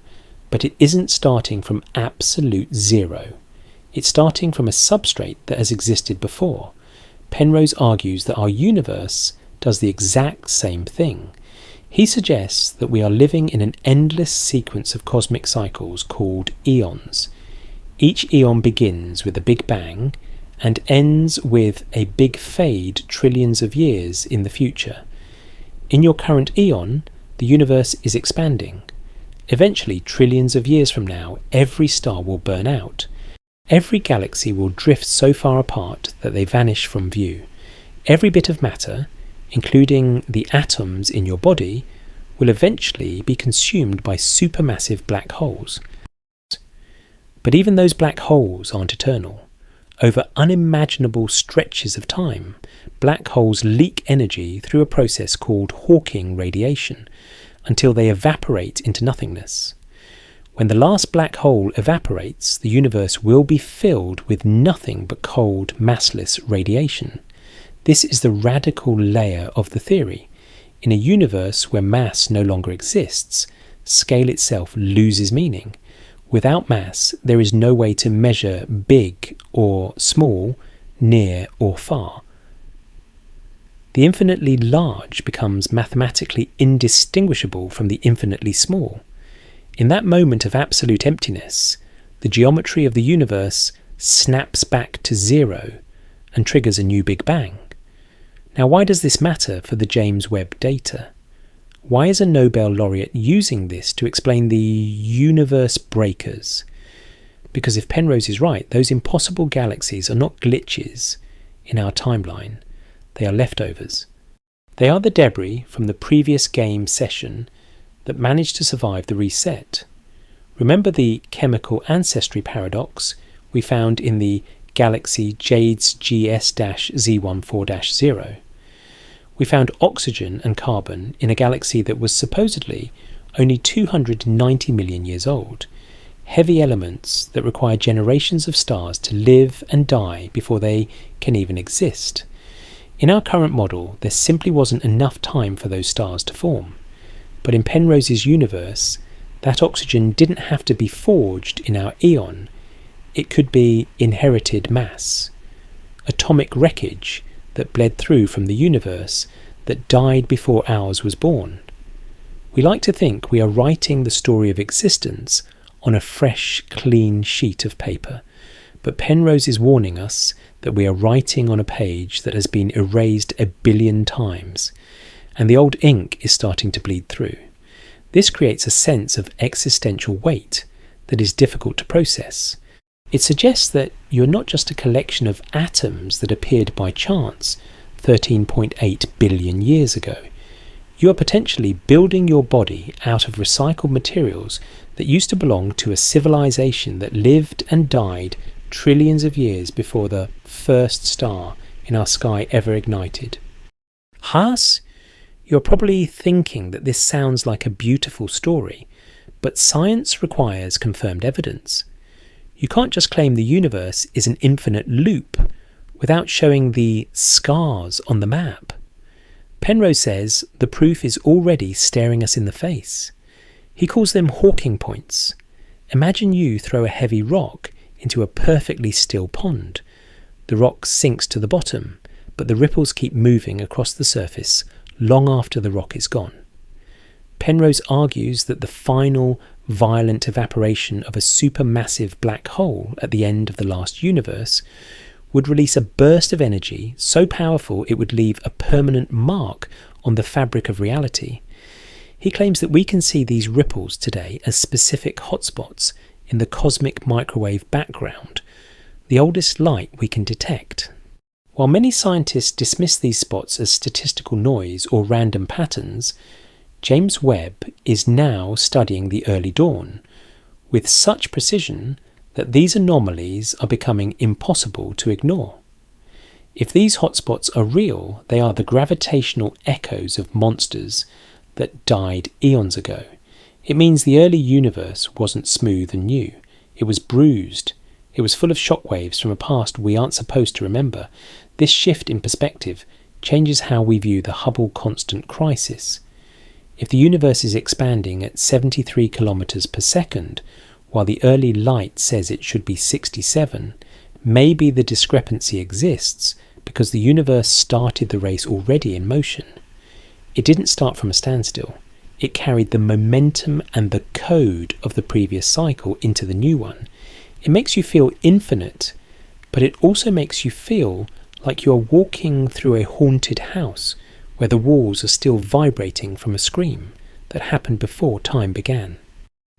but it isn't starting from absolute zero. It's starting from a substrate that has existed before. Penrose argues that our universe does the exact same thing. He suggests that we are living in an endless sequence of cosmic cycles called eons. Each eon begins with a Big Bang and ends with a big fade trillions of years in the future. In your current eon, the universe is expanding. Eventually, trillions of years from now, every star will burn out. Every galaxy will drift so far apart that they vanish from view. Every bit of matter, including the atoms in your body, will eventually be consumed by supermassive black holes. But even those black holes aren't eternal. Over unimaginable stretches of time, black holes leak energy through a process called Hawking radiation until they evaporate into nothingness. When the last black hole evaporates, the universe will be filled with nothing but cold, massless radiation. This is the radical layer of the theory. In a universe where mass no longer exists, scale itself loses meaning. Without mass, there is no way to measure big or small, near or far. The infinitely large becomes mathematically indistinguishable from the infinitely small. In that moment of absolute emptiness, the geometry of the universe snaps back to zero and triggers a new Big Bang. Now, why does this matter for the James Webb data? Why is a Nobel laureate using this to explain the universe breakers? Because if Penrose is right, those impossible galaxies are not glitches in our timeline, they are leftovers. They are the debris from the previous game session that managed to survive the reset. Remember the chemical ancestry paradox we found in the galaxy JWST-Z14-0? We found oxygen and carbon in a galaxy that was supposedly only 290 million years old, heavy elements that require generations of stars to live and die before they can even exist. In our current model, there simply wasn't enough time for those stars to form. But in Penrose's universe, that oxygen didn't have to be forged in our eon. It could be inherited mass, atomic wreckage that bled through from the universe that died before ours was born. We like to think we are writing the story of existence on a fresh, clean sheet of paper, but Penrose is warning us that we are writing on a page that has been erased 1 billion times, and the old ink is starting to bleed through. This creates a sense of existential weight that is difficult to process. It suggests that you're not just a collection of atoms that appeared by chance 13.8 billion years ago. You are potentially building your body out of recycled materials that used to belong to a civilization that lived and died trillions of years before the first star in our sky ever ignited. Haas? You're probably thinking that this sounds like a beautiful story, but science requires confirmed evidence. You can't just claim the universe is an infinite loop without showing the scars on the map. Penrose says the proof is already staring us in the face. He calls them Hawking points. Imagine you throw a heavy rock into a perfectly still pond. The rock sinks to the bottom, but the ripples keep moving across the surface long after the rock is gone. Penrose argues that the final violent evaporation of a supermassive black hole at the end of the last universe would release a burst of energy so powerful it would leave a permanent mark on the fabric of reality. He claims that we can see these ripples today as specific hotspots in the cosmic microwave background, the oldest light we can detect. While many scientists dismiss these spots as statistical noise or random patterns, James Webb is now studying the early dawn with such precision that these anomalies are becoming impossible to ignore. If these hotspots are real, they are the gravitational echoes of monsters that died eons ago. It means the early universe wasn't smooth and new. It was bruised. It was full of shockwaves from a past we aren't supposed to remember. This shift in perspective changes how we view the Hubble constant crisis. If the universe is expanding at 73 kilometers per second, while the early light says it should be 67, maybe the discrepancy exists because the universe started the race already in motion. It didn't start from a standstill. It carried the momentum and the code of the previous cycle into the new one. It makes you feel infinite, but it also makes you feel like you are walking through a haunted house where the walls are still vibrating from a scream that happened before time began.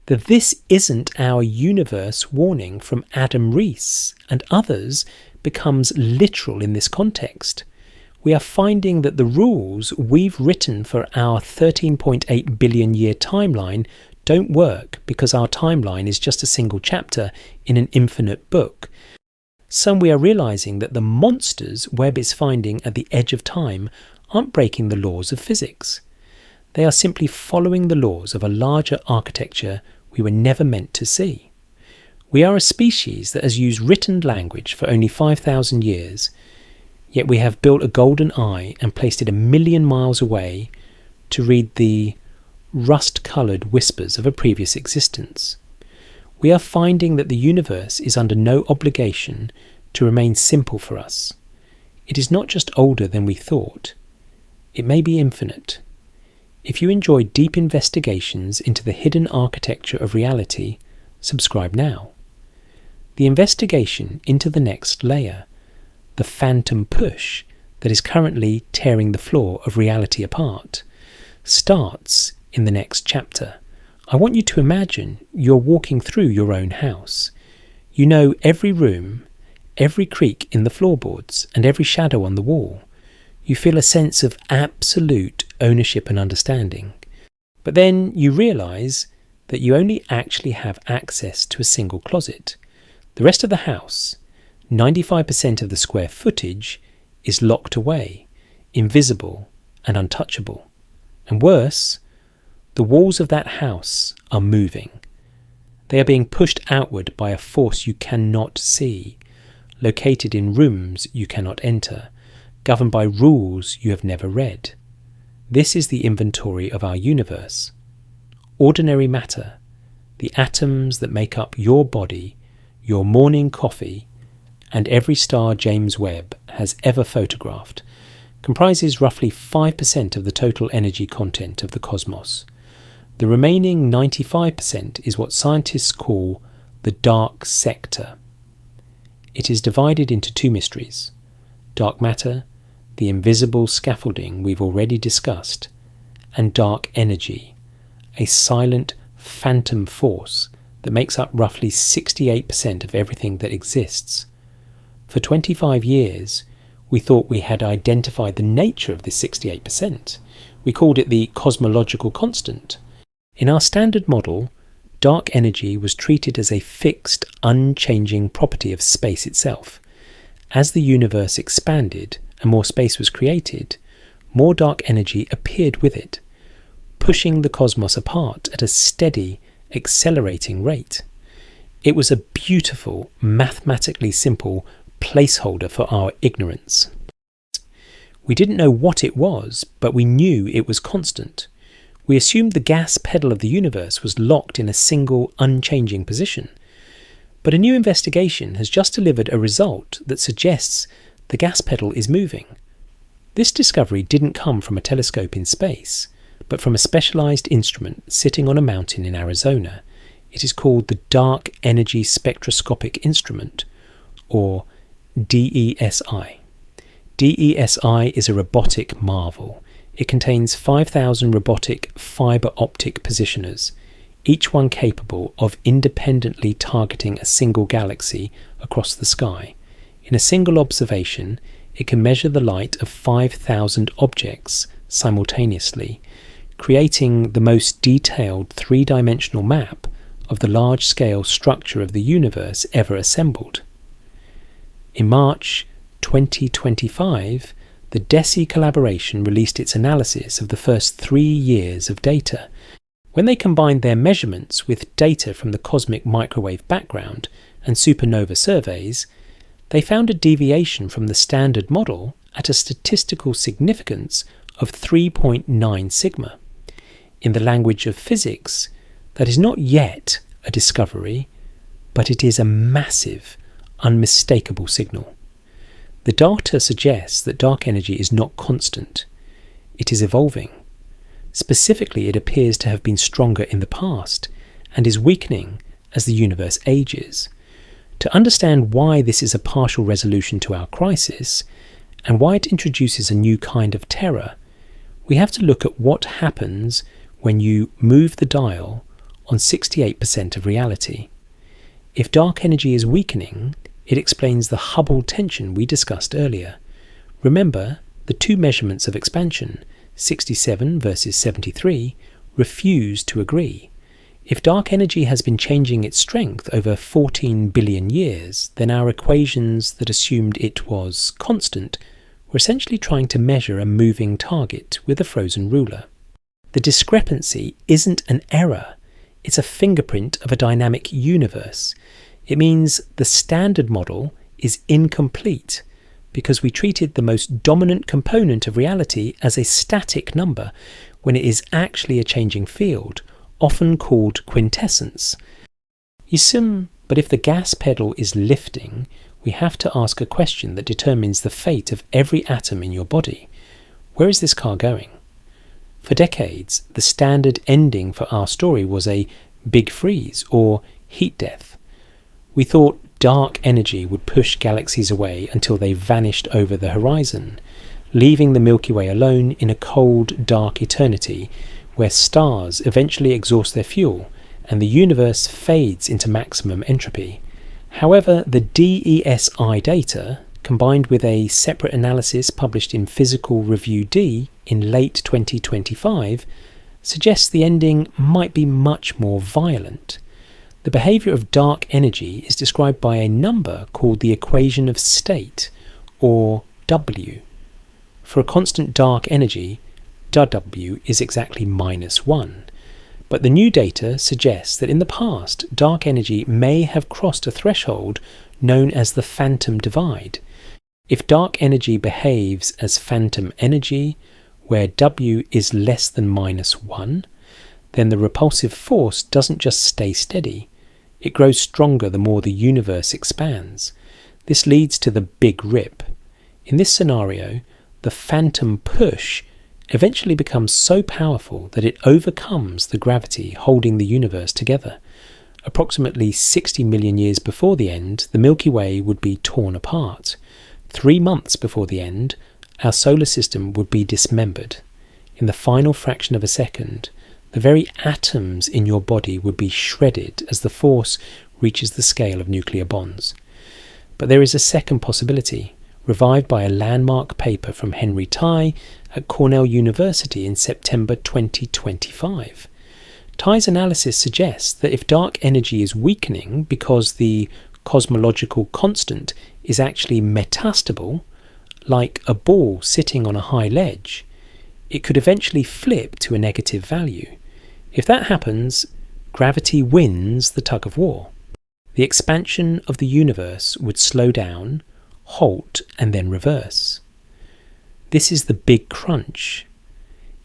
That this isn't our universe warning from Adam Rees and others becomes literal in this context. We are finding that the rules we've written for our 13.8 billion year timeline don't work because our timeline is just a single chapter in an infinite book. So we are realizing that the monsters Webb is finding at the edge of time aren't breaking the laws of physics. They are simply following the laws of a larger architecture we were never meant to see. We are a species that has used written language for only 5,000 years, yet we have built a golden eye and placed it 1 million miles away to read the rust-coloured whispers of a previous existence. We are finding that the universe is under no obligation to remain simple for us. It is not just older than we thought. It may be infinite. If you enjoy deep investigations into the hidden architecture of reality, subscribe now. The investigation into the next layer, the phantom push that is currently tearing the floor of reality apart, starts in the next chapter. I want you to imagine you're walking through your own house. You know every room, every creak in the floorboards, and every shadow on the wall. You feel a sense of absolute ownership and understanding. But then you realise that you only actually have access to a single closet. The rest of the house, 95% of the square footage, is locked away, invisible and untouchable. And worse, the walls of that house are moving. They are being pushed outward by a force you cannot see, located in rooms you cannot enter, governed by rules you have never read. This is the inventory of our universe. Ordinary matter, the atoms that make up your body, your morning coffee, and every star James Webb has ever photographed, comprises roughly 5% of the total energy content of the cosmos. The remaining 95% is what scientists call the dark sector. It is divided into two mysteries: dark matter, the invisible scaffolding we've already discussed, and dark energy, a silent phantom force that makes up roughly 68% of everything that exists. For 25 years, we thought we had identified the nature of this 68%. We called it the cosmological constant. In our standard model, dark energy was treated as a fixed, unchanging property of space itself. As the universe expanded and more space was created, more dark energy appeared with it, pushing the cosmos apart at a steady, accelerating rate. It was a beautiful, mathematically simple placeholder for our ignorance. We didn't know what it was, but we knew it was constant. We assumed the gas pedal of the universe was locked in a single, unchanging position. But a new investigation has just delivered a result that suggests the gas pedal is moving. This discovery didn't come from a telescope in space, but from a specialized instrument sitting on a mountain in Arizona. It is called the Dark Energy Spectroscopic Instrument, or DESI. DESI is a robotic marvel. It contains 5,000 robotic fiber optic positioners, each one capable of independently targeting a single galaxy across the sky. In a single observation, it can measure the light of 5,000 objects simultaneously, creating the most detailed three-dimensional map of the large-scale structure of the universe ever assembled. In March 2025, the DESI collaboration released its analysis of the first 3 years of data. When they combined their measurements with data from the cosmic microwave background and supernova surveys, they found a deviation from the standard model at a statistical significance of 3.9 sigma. In the language of physics, that is not yet a discovery, but it is a massive, unmistakable signal. The data suggests that dark energy is not constant. It is evolving. Specifically, it appears to have been stronger in the past and is weakening as the universe ages. To understand why this is a partial resolution to our crisis, and why it introduces a new kind of terror, we have to look at what happens when you move the dial on 68% of reality. If dark energy is weakening, it explains the Hubble tension we discussed earlier. Remember, the two measurements of expansion, 67 versus 73, refuse to agree. If dark energy has been changing its strength over 14 billion years, then our equations that assumed it was constant were essentially trying to measure a moving target with a frozen ruler. The discrepancy isn't an error, it's a fingerprint of a dynamic universe. It means the standard model is incomplete because we treated the most dominant component of reality as a static number when it is actually a changing field, often called quintessence. But if the gas pedal is lifting, we have to ask a question that determines the fate of every atom in your body. Where is this car going? For decades, the standard ending for our story was a big freeze or heat death. We thought dark energy would push galaxies away until they vanished over the horizon, leaving the Milky Way alone in a cold, dark eternity where stars eventually exhaust their fuel and the universe fades into maximum entropy. However, the DESI data, combined with a separate analysis published in Physical Review D in late 2025, suggests the ending might be much more violent. The behaviour of dark energy is described by a number called the equation of state, or W. For a constant dark energy, W is exactly -1. But the new data suggests that in the past, dark energy may have crossed a threshold known as the phantom divide. If dark energy behaves as phantom energy, where W is less than -1, then the repulsive force doesn't just stay steady, it grows stronger the more the universe expands. This leads to the Big Rip. In this scenario, the phantom push eventually becomes so powerful that it overcomes the gravity holding the universe together. Approximately 60 million years before the end, the Milky Way would be torn apart. 3 months before the end, our solar system would be dismembered. In the final fraction of a second, the very atoms in your body would be shredded as the force reaches the scale of nuclear bonds. But there is a second possibility, revived by a landmark paper from Henry Tai at Cornell University in September 2025. Tai's analysis suggests that if dark energy is weakening because the cosmological constant is actually metastable, like a ball sitting on a high ledge, it could eventually flip to a negative value. If that happens, gravity wins the tug of war. The expansion of the universe would slow down, halt, and then reverse. This is the big crunch.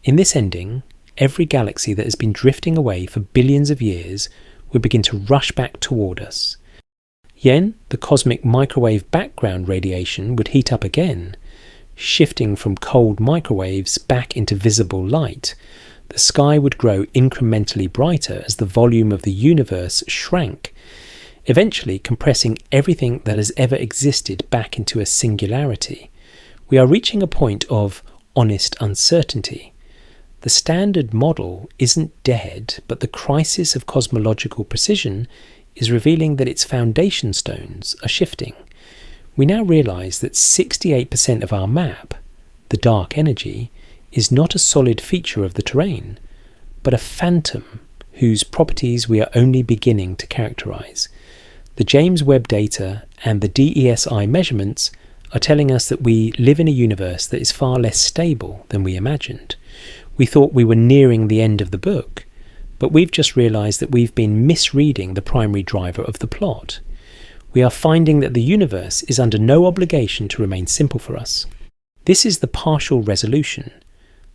In this ending, every galaxy that has been drifting away for billions of years would begin to rush back toward us. Then, the cosmic microwave background radiation would heat up again, shifting from cold microwaves back into visible light. The sky would grow incrementally brighter as the volume of the universe shrank, eventually compressing everything that has ever existed back into a singularity. We are reaching a point of honest uncertainty. The standard model isn't dead, but the crisis of cosmological precision is revealing that its foundation stones are shifting. We now realise that 68% of our map, the dark energy, is not a solid feature of the terrain, but a phantom whose properties we are only beginning to characterise. The James Webb data and the DESI measurements are telling us that we live in a universe that is far less stable than we imagined. We thought we were nearing the end of the book, but we've just realised that we've been misreading the primary driver of the plot. We are finding that the universe is under no obligation to remain simple for us. This is the partial resolution.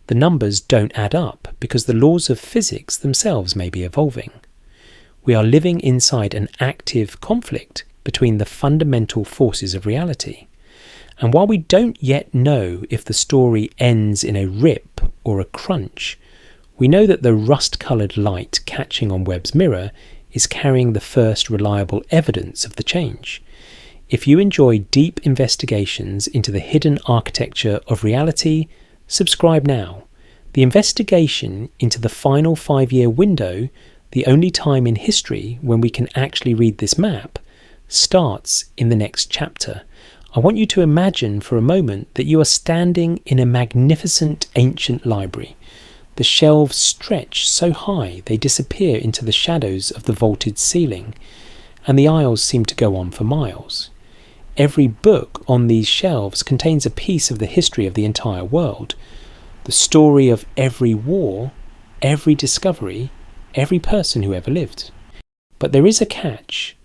The numbers don't add up because the laws of physics themselves may be evolving. We are living inside an active conflict between the fundamental forces of reality. And while we don't yet know if the story ends in a rip or a crunch, we know that the rust-coloured light catching on Webb's mirror is carrying the first reliable evidence of the change. If you enjoy deep investigations into the hidden architecture of reality, subscribe now. The investigation into the final 5-year window, the only time in history when we can actually read this map, starts in the next chapter. I want you to imagine for a moment that you are standing in a magnificent ancient library. The shelves stretch so high they disappear into the shadows of the vaulted ceiling, and the aisles seem to go on for miles. Every book on these shelves contains a piece of the history of the entire world, the story of every war, every discovery, every person who ever lived. But there is a catch.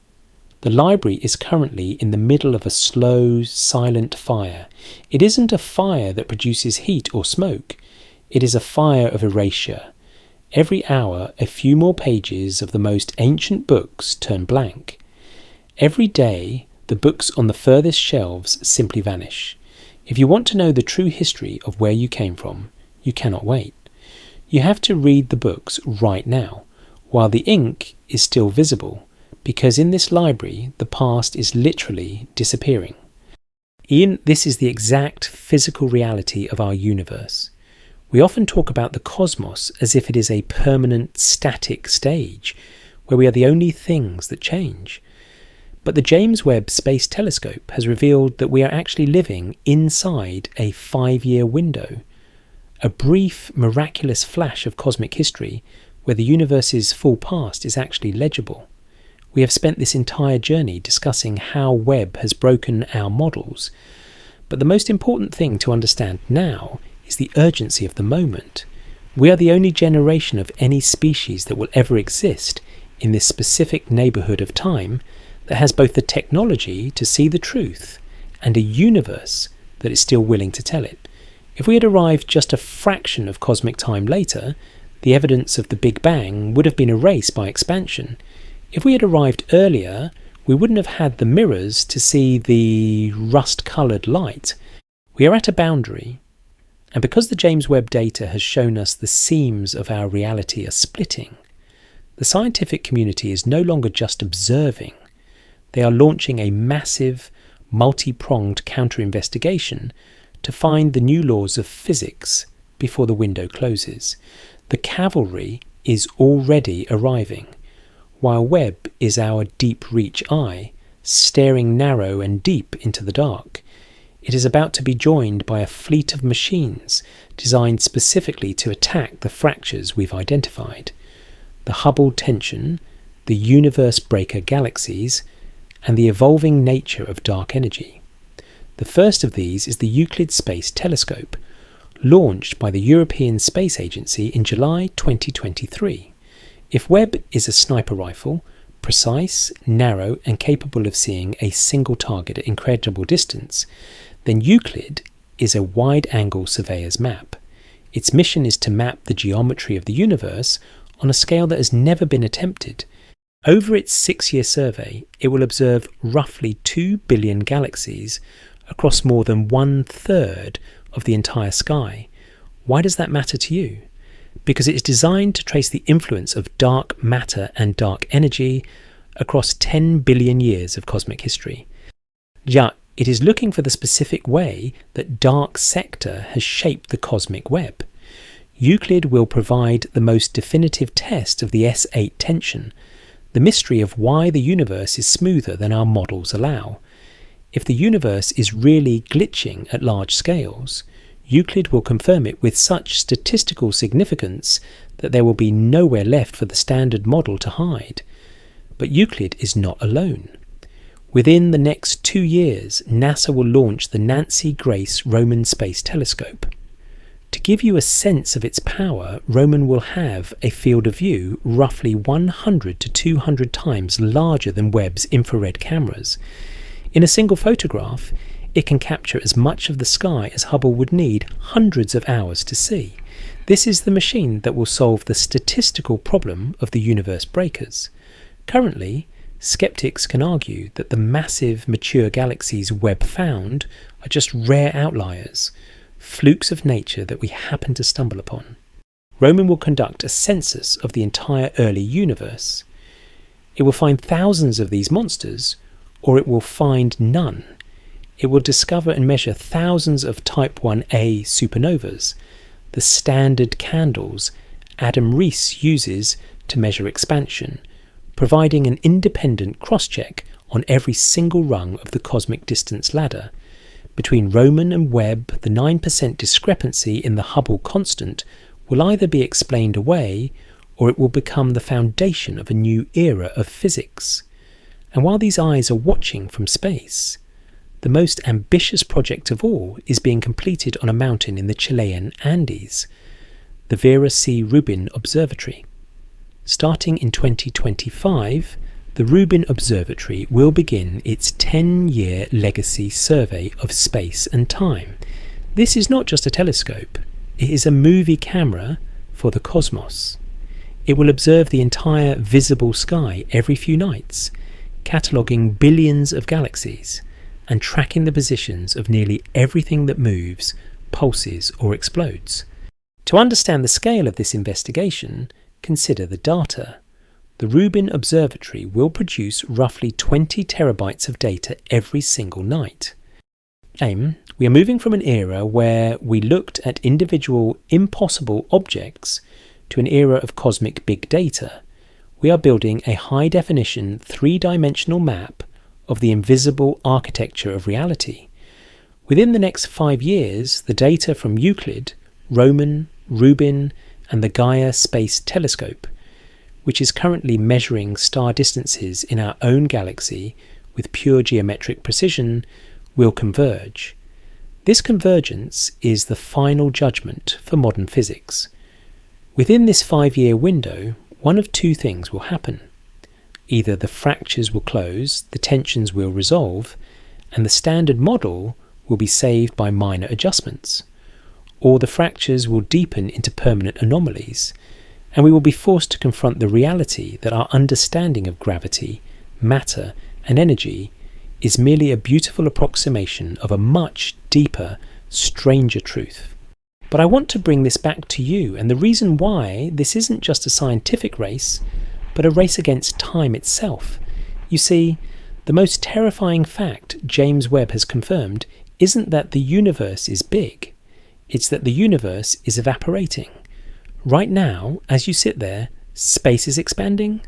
The library is currently in the middle of a slow, silent fire. It isn't a fire that produces heat or smoke. It is a fire of erasure. Every hour, a few more pages of the most ancient books turn blank. Every day, the books on the furthest shelves simply vanish. If you want to know the true history of where you came from, you cannot wait. You have to read the books right now, while the ink is still visible, because in this library, the past is literally disappearing. Ian, this is the exact physical reality of our universe. We often talk about the cosmos as if it is a permanent, static stage, where we are the only things that change. But the James Webb Space Telescope has revealed that we are actually living inside a 5-year window, a brief, miraculous flash of cosmic history where the universe's full past is actually legible. We have spent this entire journey discussing how Webb has broken our models, but the most important thing to understand now is the urgency of the moment. We are the only generation of any species that will ever exist in this specific neighbourhood of time that has both the technology to see the truth and a universe that is still willing to tell it. If we had arrived just a fraction of cosmic time later, the evidence of the Big Bang would have been erased by expansion. If we had arrived earlier, we wouldn't have had the mirrors to see the rust-coloured light. We are at a boundary, and because the James Webb data has shown us the seams of our reality are splitting, the scientific community is no longer just observing. They are launching a massive, multi-pronged counter-investigation to find the new laws of physics before the window closes. The cavalry is already arriving, while Webb is our deep-reach eye, staring narrow and deep into the dark. It is about to be joined by a fleet of machines designed specifically to attack the fractures we've identified: the Hubble tension, the universe breaker galaxies, and the evolving nature of dark energy. The first of these is the Euclid Space Telescope, launched by the European Space Agency in July 2023. If Webb is a sniper rifle, precise, narrow, and capable of seeing a single target at incredible distance, then Euclid is a wide-angle surveyor's map. Its mission is to map the geometry of the universe on a scale that has never been attempted. Over its 6-year survey, it will observe roughly 2 billion galaxies across more than 1/3 of the entire sky. Why does that matter to you? Because it is designed to trace the influence of dark matter and dark energy across 10 billion years of cosmic history. It is looking for the specific way that dark sector has shaped the cosmic web. Euclid will provide the most definitive test of the S8 tension, the mystery of why the universe is smoother than our models allow. If the universe is really glitching at large scales, Euclid will confirm it with such statistical significance that there will be nowhere left for the standard model to hide. But Euclid is not alone. Within the next 2 years, NASA will launch the Nancy Grace Roman Space Telescope. To give you a sense of its power, Roman will have a field of view roughly 100 to 200 times larger than Webb's infrared cameras. In a single photograph, it can capture as much of the sky as Hubble would need hundreds of hours to see. This is the machine that will solve the statistical problem of the universe breakers. Currently, skeptics can argue that the massive mature galaxies Webb found are just rare outliers, flukes of nature that we happen to stumble upon. Roman will conduct a census of the entire early universe. It will find thousands of these monsters, or it will find none. It will discover and measure thousands of Type 1a supernovas, the standard candles Adam Rees uses to measure expansion, providing an independent cross-check on every single rung of the cosmic distance ladder. Between Roman and Webb, the 9% discrepancy in the Hubble constant will either be explained away, or it will become the foundation of a new era of physics. And while these eyes are watching from space, the most ambitious project of all is being completed on a mountain in the Chilean Andes, the Vera C. Rubin Observatory. Starting in 2025, the Rubin Observatory will begin its 10-year legacy survey of space and time. This is not just a telescope, it is a movie camera for the cosmos. It will observe the entire visible sky every few nights, cataloguing billions of galaxies and tracking the positions of nearly everything that moves, pulses or explodes. To understand the scale of this investigation, consider the data. The Rubin Observatory will produce roughly 20 terabytes of data every single night. We are moving from an era where we looked at individual impossible objects to an era of cosmic big data. We are building a high-definition, three-dimensional map of the invisible architecture of reality. Within the next 5 years, the data from Euclid, Roman, Rubin, and the Gaia Space Telescope, which is currently measuring star distances in our own galaxy with pure geometric precision, will converge. This convergence is the final judgment for modern physics. Within this 5-year window, one of two things will happen. Either the fractures will close, the tensions will resolve, and the standard model will be saved by minor adjustments, or the fractures will deepen into permanent anomalies, and we will be forced to confront the reality that our understanding of gravity, matter, and energy is merely a beautiful approximation of a much deeper, stranger truth. But I want to bring this back to you, and the reason why this isn't just a scientific race, but a race against time itself. You see, the most terrifying fact James Webb has confirmed isn't that the universe is big, it's that the universe is evaporating. Right now, as you sit there, space is expanding.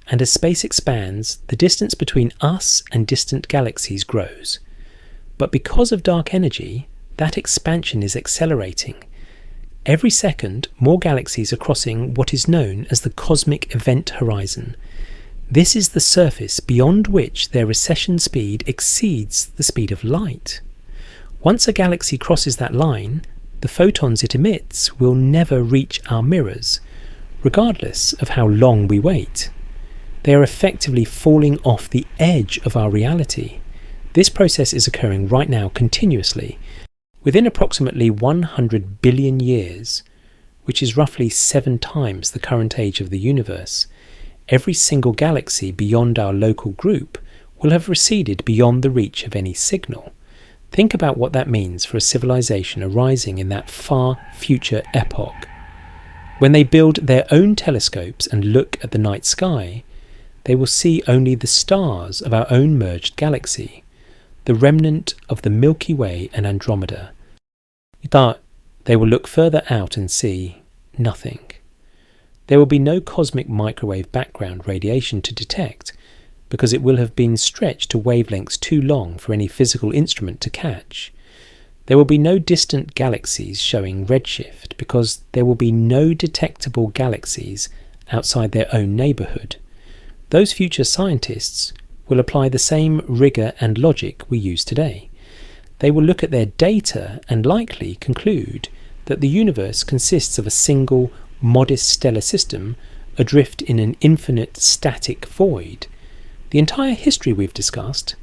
And as space expands, the distance between us and distant galaxies grows. But because of dark energy, that expansion is accelerating. Every second, more galaxies are crossing what is known as the cosmic event horizon. This is the surface beyond which their recession speed exceeds the speed of light. Once a galaxy crosses that line, the photons it emits will never reach our mirrors, regardless of how long we wait. They are effectively falling off the edge of our reality. This process is occurring right now continuously. Within approximately 100 billion years, which is roughly 7 times the current age of the universe, every single galaxy beyond our local group will have receded beyond the reach of any signal. Think about what that means for a civilization arising in that far future epoch. When they build their own telescopes and look at the night sky, they will see only the stars of our own merged galaxy, the remnant of the Milky Way and Andromeda. But they will look further out and see nothing. There will be no cosmic microwave background radiation to detect, because it will have been stretched to wavelengths too long for any physical instrument to catch. There will be no distant galaxies showing redshift, because there will be no detectable galaxies outside their own neighbourhood. Those future scientists will apply the same rigour and logic we use today. They will look at their data and likely conclude that the universe consists of a single, modest stellar system adrift in an infinite static void. The entire history we've discussed,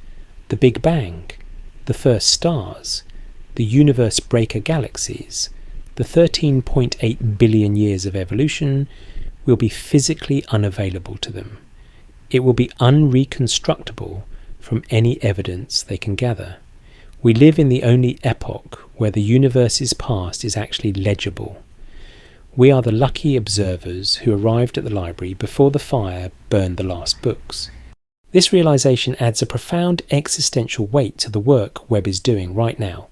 the Big Bang, the first stars, the universe breaker galaxies, the 13.8 billion years of evolution, will be physically unavailable to them. It will be unreconstructible from any evidence they can gather. We live in the only epoch where the universe's past is actually legible. We are the lucky observers who arrived at the library before the fire burned the last books. This realization adds a profound existential weight to the work Webb is doing right now.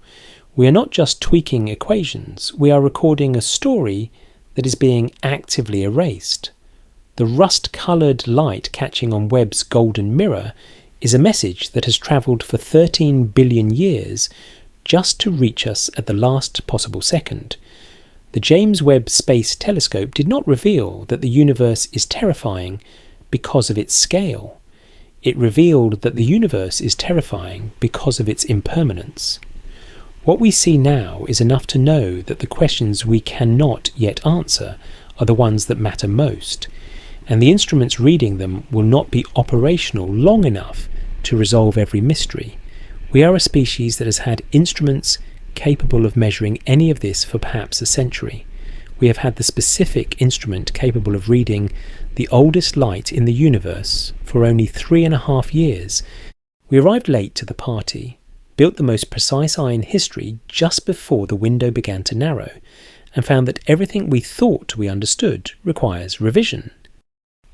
We are not just tweaking equations, we are recording a story that is being actively erased. The rust-coloured light catching on Webb's golden mirror is a message that has travelled for 13 billion years just to reach us at the last possible second. The James Webb Space Telescope did not reveal that the universe is terrifying because of its scale. It revealed that the universe is terrifying because of its impermanence. What we see now is enough to know that the questions we cannot yet answer are the ones that matter most, and the instruments reading them will not be operational long enough to resolve every mystery. We are a species that has had instruments capable of measuring any of this for perhaps a century. We have had the specific instrument capable of reading the oldest light in the universe for only 3.5 years. We arrived late to the party, built the most precise eye in history just before the window began to narrow, and found that everything we thought we understood requires revision.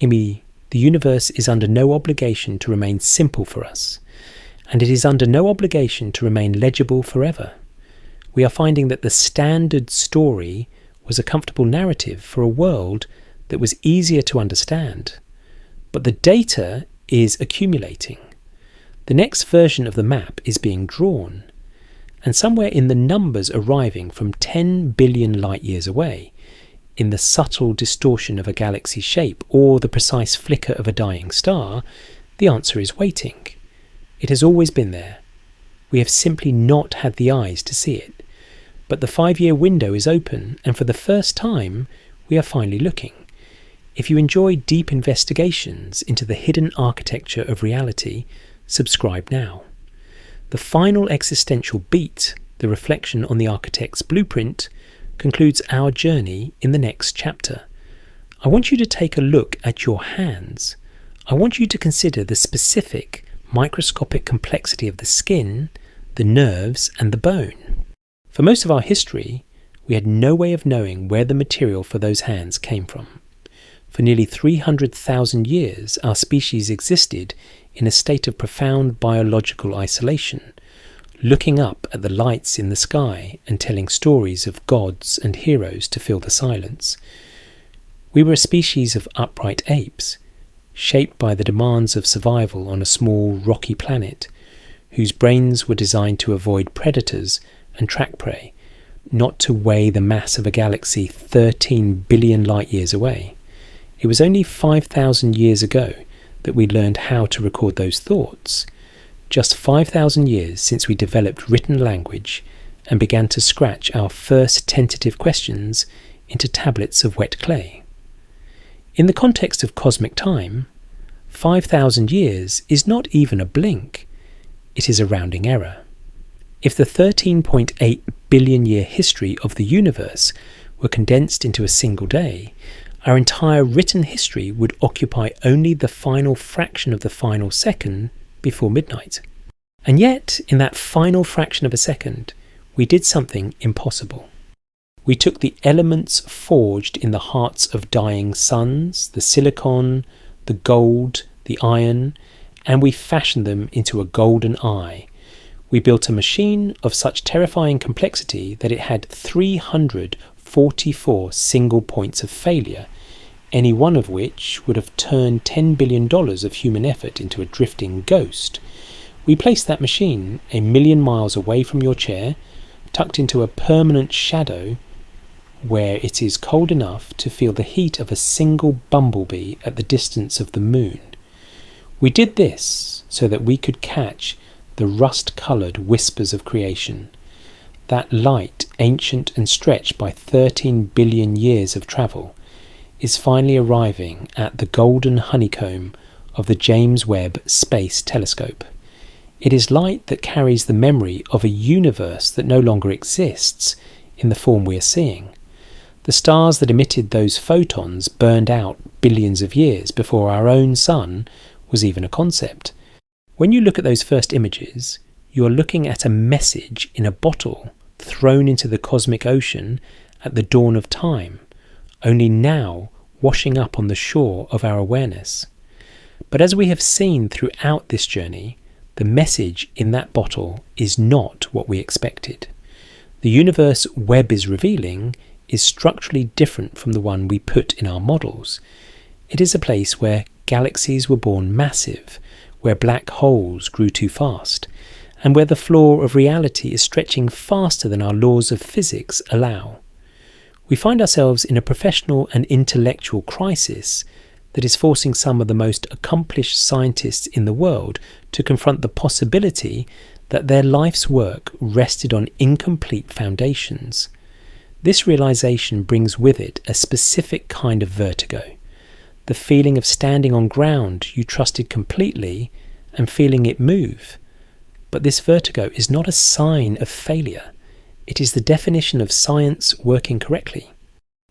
The universe is under no obligation to remain simple for us, and it is under no obligation to remain legible forever. We are finding that the standard story was a comfortable narrative for a world that was easier to understand. But the data is accumulating. The next version of the map is being drawn, and somewhere in the numbers arriving from 10 billion light years away, in the subtle distortion of a galaxy's shape or the precise flicker of a dying star, the answer is waiting. It has always been there. We have simply not had the eyes to see it. But the 5-year window is open, and for the first time, we are finally looking. If you enjoy deep investigations into the hidden architecture of reality, subscribe now. The final existential beat, the reflection on the architect's blueprint, concludes our journey in the next chapter. I want you to take a look at your hands. I want you to consider the specific microscopic complexity of the skin, the nerves, and the bone. For most of our history, we had no way of knowing where the material for those hands came from. For nearly 300,000 years, our species existed in a state of profound biological isolation, looking up at the lights in the sky and telling stories of gods and heroes to fill the silence. We were a species of upright apes, shaped by the demands of survival on a small, rocky planet, whose brains were designed to avoid predators and track prey, not to weigh the mass of a galaxy 13 billion light-years away. It was only 5,000 years ago that we learned how to record those thoughts, just 5,000 years since we developed written language and began to scratch our first tentative questions into tablets of wet clay. In the context of cosmic time, 5,000 years is not even a blink, it is a rounding error. If the 13.8 billion year history of the universe were condensed into a single day, our entire written history would occupy only the final fraction of the final second before midnight. And yet, in that final fraction of a second, we did something impossible. We took the elements forged in the hearts of dying suns, the silicon, the gold, the iron, and we fashioned them into a golden eye. We built a machine of such terrifying complexity that it had 344 single points of failure, any one of which would have turned $10 billion of human effort into a drifting ghost. We placed that machine 1,000,000 miles away from your chair, tucked into a permanent shadow where it is cold enough to feel the heat of a single bumblebee at the distance of the moon. We did this so that we could catch the rust-coloured whispers of creation, that light, ancient and stretched by 13 billion years of travel, is finally arriving at the golden honeycomb of the James Webb Space Telescope. It is light that carries the memory of a universe that no longer exists in the form we are seeing. The stars that emitted those photons burned out billions of years before our own sun was even a concept. When you look at those first images, you are looking at a message in a bottle thrown into the cosmic ocean at the dawn of time, only now washing up on the shore of our awareness. But as we have seen throughout this journey, the message in that bottle is not what we expected. The universe Webb is revealing is structurally different from the one we put in our models. It is a place where galaxies were born massive, where black holes grew too fast, and where the floor of reality is stretching faster than our laws of physics allow. We find ourselves in a professional and intellectual crisis that is forcing some of the most accomplished scientists in the world to confront the possibility that their life's work rested on incomplete foundations. This realization brings with it a specific kind of vertigo, the feeling of standing on ground you trusted completely and feeling it move. But this vertigo is not a sign of failure. It is the definition of science working correctly.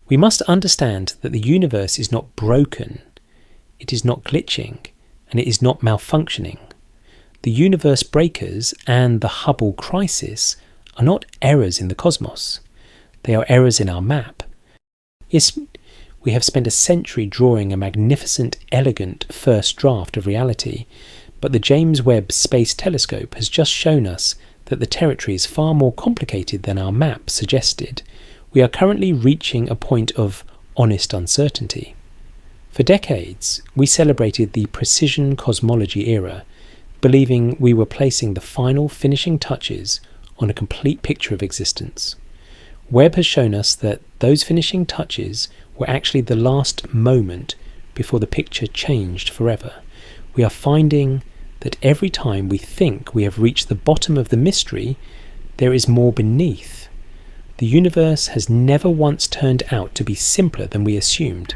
We must understand that the universe is not broken, it is not glitching, and it is not malfunctioning. The universe breakers and the Hubble crisis are not errors in the cosmos. They are errors in our map. Yes, we have spent a century drawing a magnificent, elegant first draft of reality, but the James Webb Space Telescope has just shown us that the territory is far more complicated than our map suggested. We are currently reaching a point of honest uncertainty. For decades, we celebrated the precision cosmology era, believing we were placing the final finishing touches on a complete picture of existence. Webb has shown us that those finishing touches were actually the last moment before the picture changed forever. We are finding that every time we think we have reached the bottom of the mystery, there is more beneath. The universe has never once turned out to be simpler than we assumed.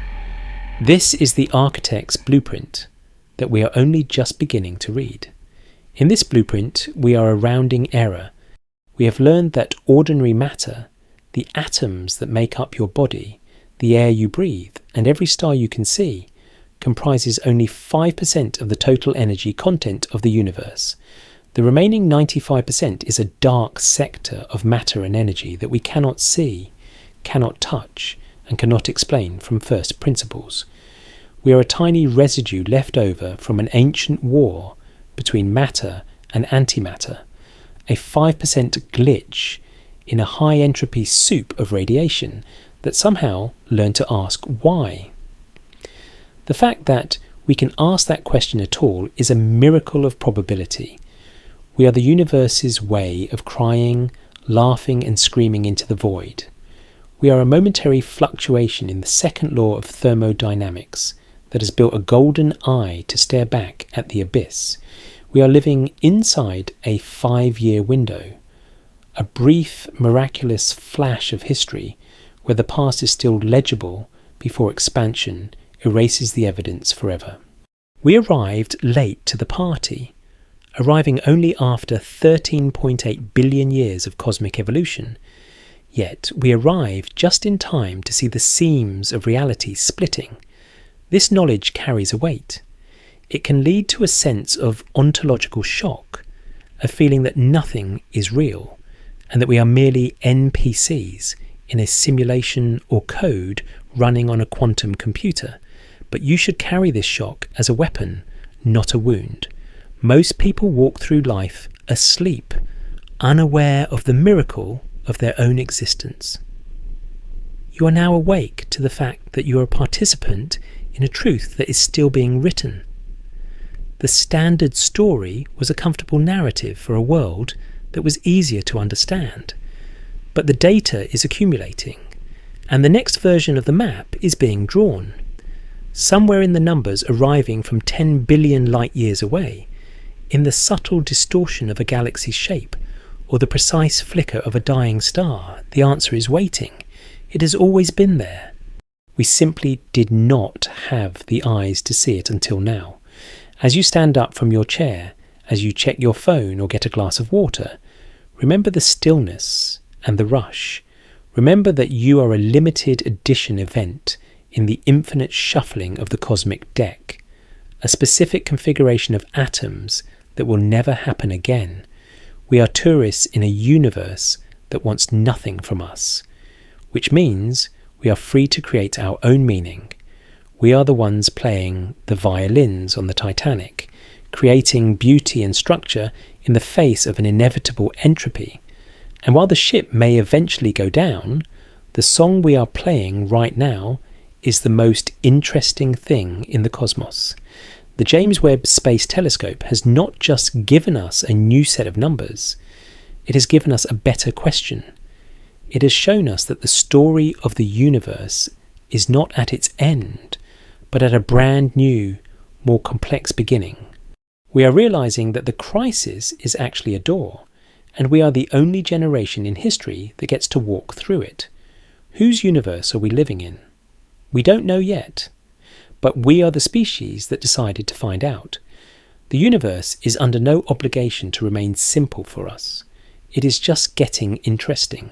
This is the architect's blueprint that we are only just beginning to read. In this blueprint, we are a rounding error. We have learned that ordinary matter, the atoms that make up your body, the air you breathe, and every star you can see, comprises only 5% of the total energy content of the universe. The remaining 95% is a dark sector of matter and energy that we cannot see, cannot touch, and cannot explain from first principles. We are a tiny residue left over from an ancient war between matter and antimatter, a 5% glitch in a high-entropy soup of radiation that somehow learned to ask why. The fact that we can ask that question at all is a miracle of probability. We are the universe's way of crying, laughing and screaming into the void. We are a momentary fluctuation in the second law of thermodynamics that has built a golden eye to stare back at the abyss. We are living inside a 5-year window, a brief, miraculous flash of history where the past is still legible before expansion erases the evidence forever. We arrived late to the party, arriving only after 13.8 billion years of cosmic evolution. Yet we arrived just in time to see the seams of reality splitting. This knowledge carries a weight. It can lead to a sense of ontological shock, a feeling that nothing is real, and that we are merely NPCs in a simulation or code running on a quantum computer. But you should carry this shock as a weapon, not a wound. Most people walk through life asleep, unaware of the miracle of their own existence. You are now awake to the fact that you are a participant in a truth that is still being written. The standard story was a comfortable narrative for a world that was easier to understand. But the data is accumulating, and the next version of the map is being drawn. Somewhere in the numbers arriving from 10 billion light years away, in the subtle distortion of a galaxy's shape, or the precise flicker of a dying star, the answer is waiting. It has always been there. We simply did not have the eyes to see it until now. As you stand up from your chair, as you check your phone or get a glass of water, remember the stillness and the rush. Remember that you are a limited edition event in the infinite shuffling of the cosmic deck, a specific configuration of atoms that will never happen again. We are tourists in a universe that wants nothing from us, which means we are free to create our own meaning. We are the ones playing the violins on the Titanic, creating beauty and structure in the face of an inevitable entropy. And while the ship may eventually go down, the song we are playing right now is the most interesting thing in the cosmos. The James Webb Space Telescope has not just given us a new set of numbers, it has given us a better question. It has shown us that the story of the universe is not at its end, but at a brand new, more complex beginning. We are realizing that the crisis is actually a door, and we are the only generation in history that gets to walk through it. Whose universe are we living in? We don't know yet, but we are the species that decided to find out. The universe is under no obligation to remain simple for us. It is just getting interesting.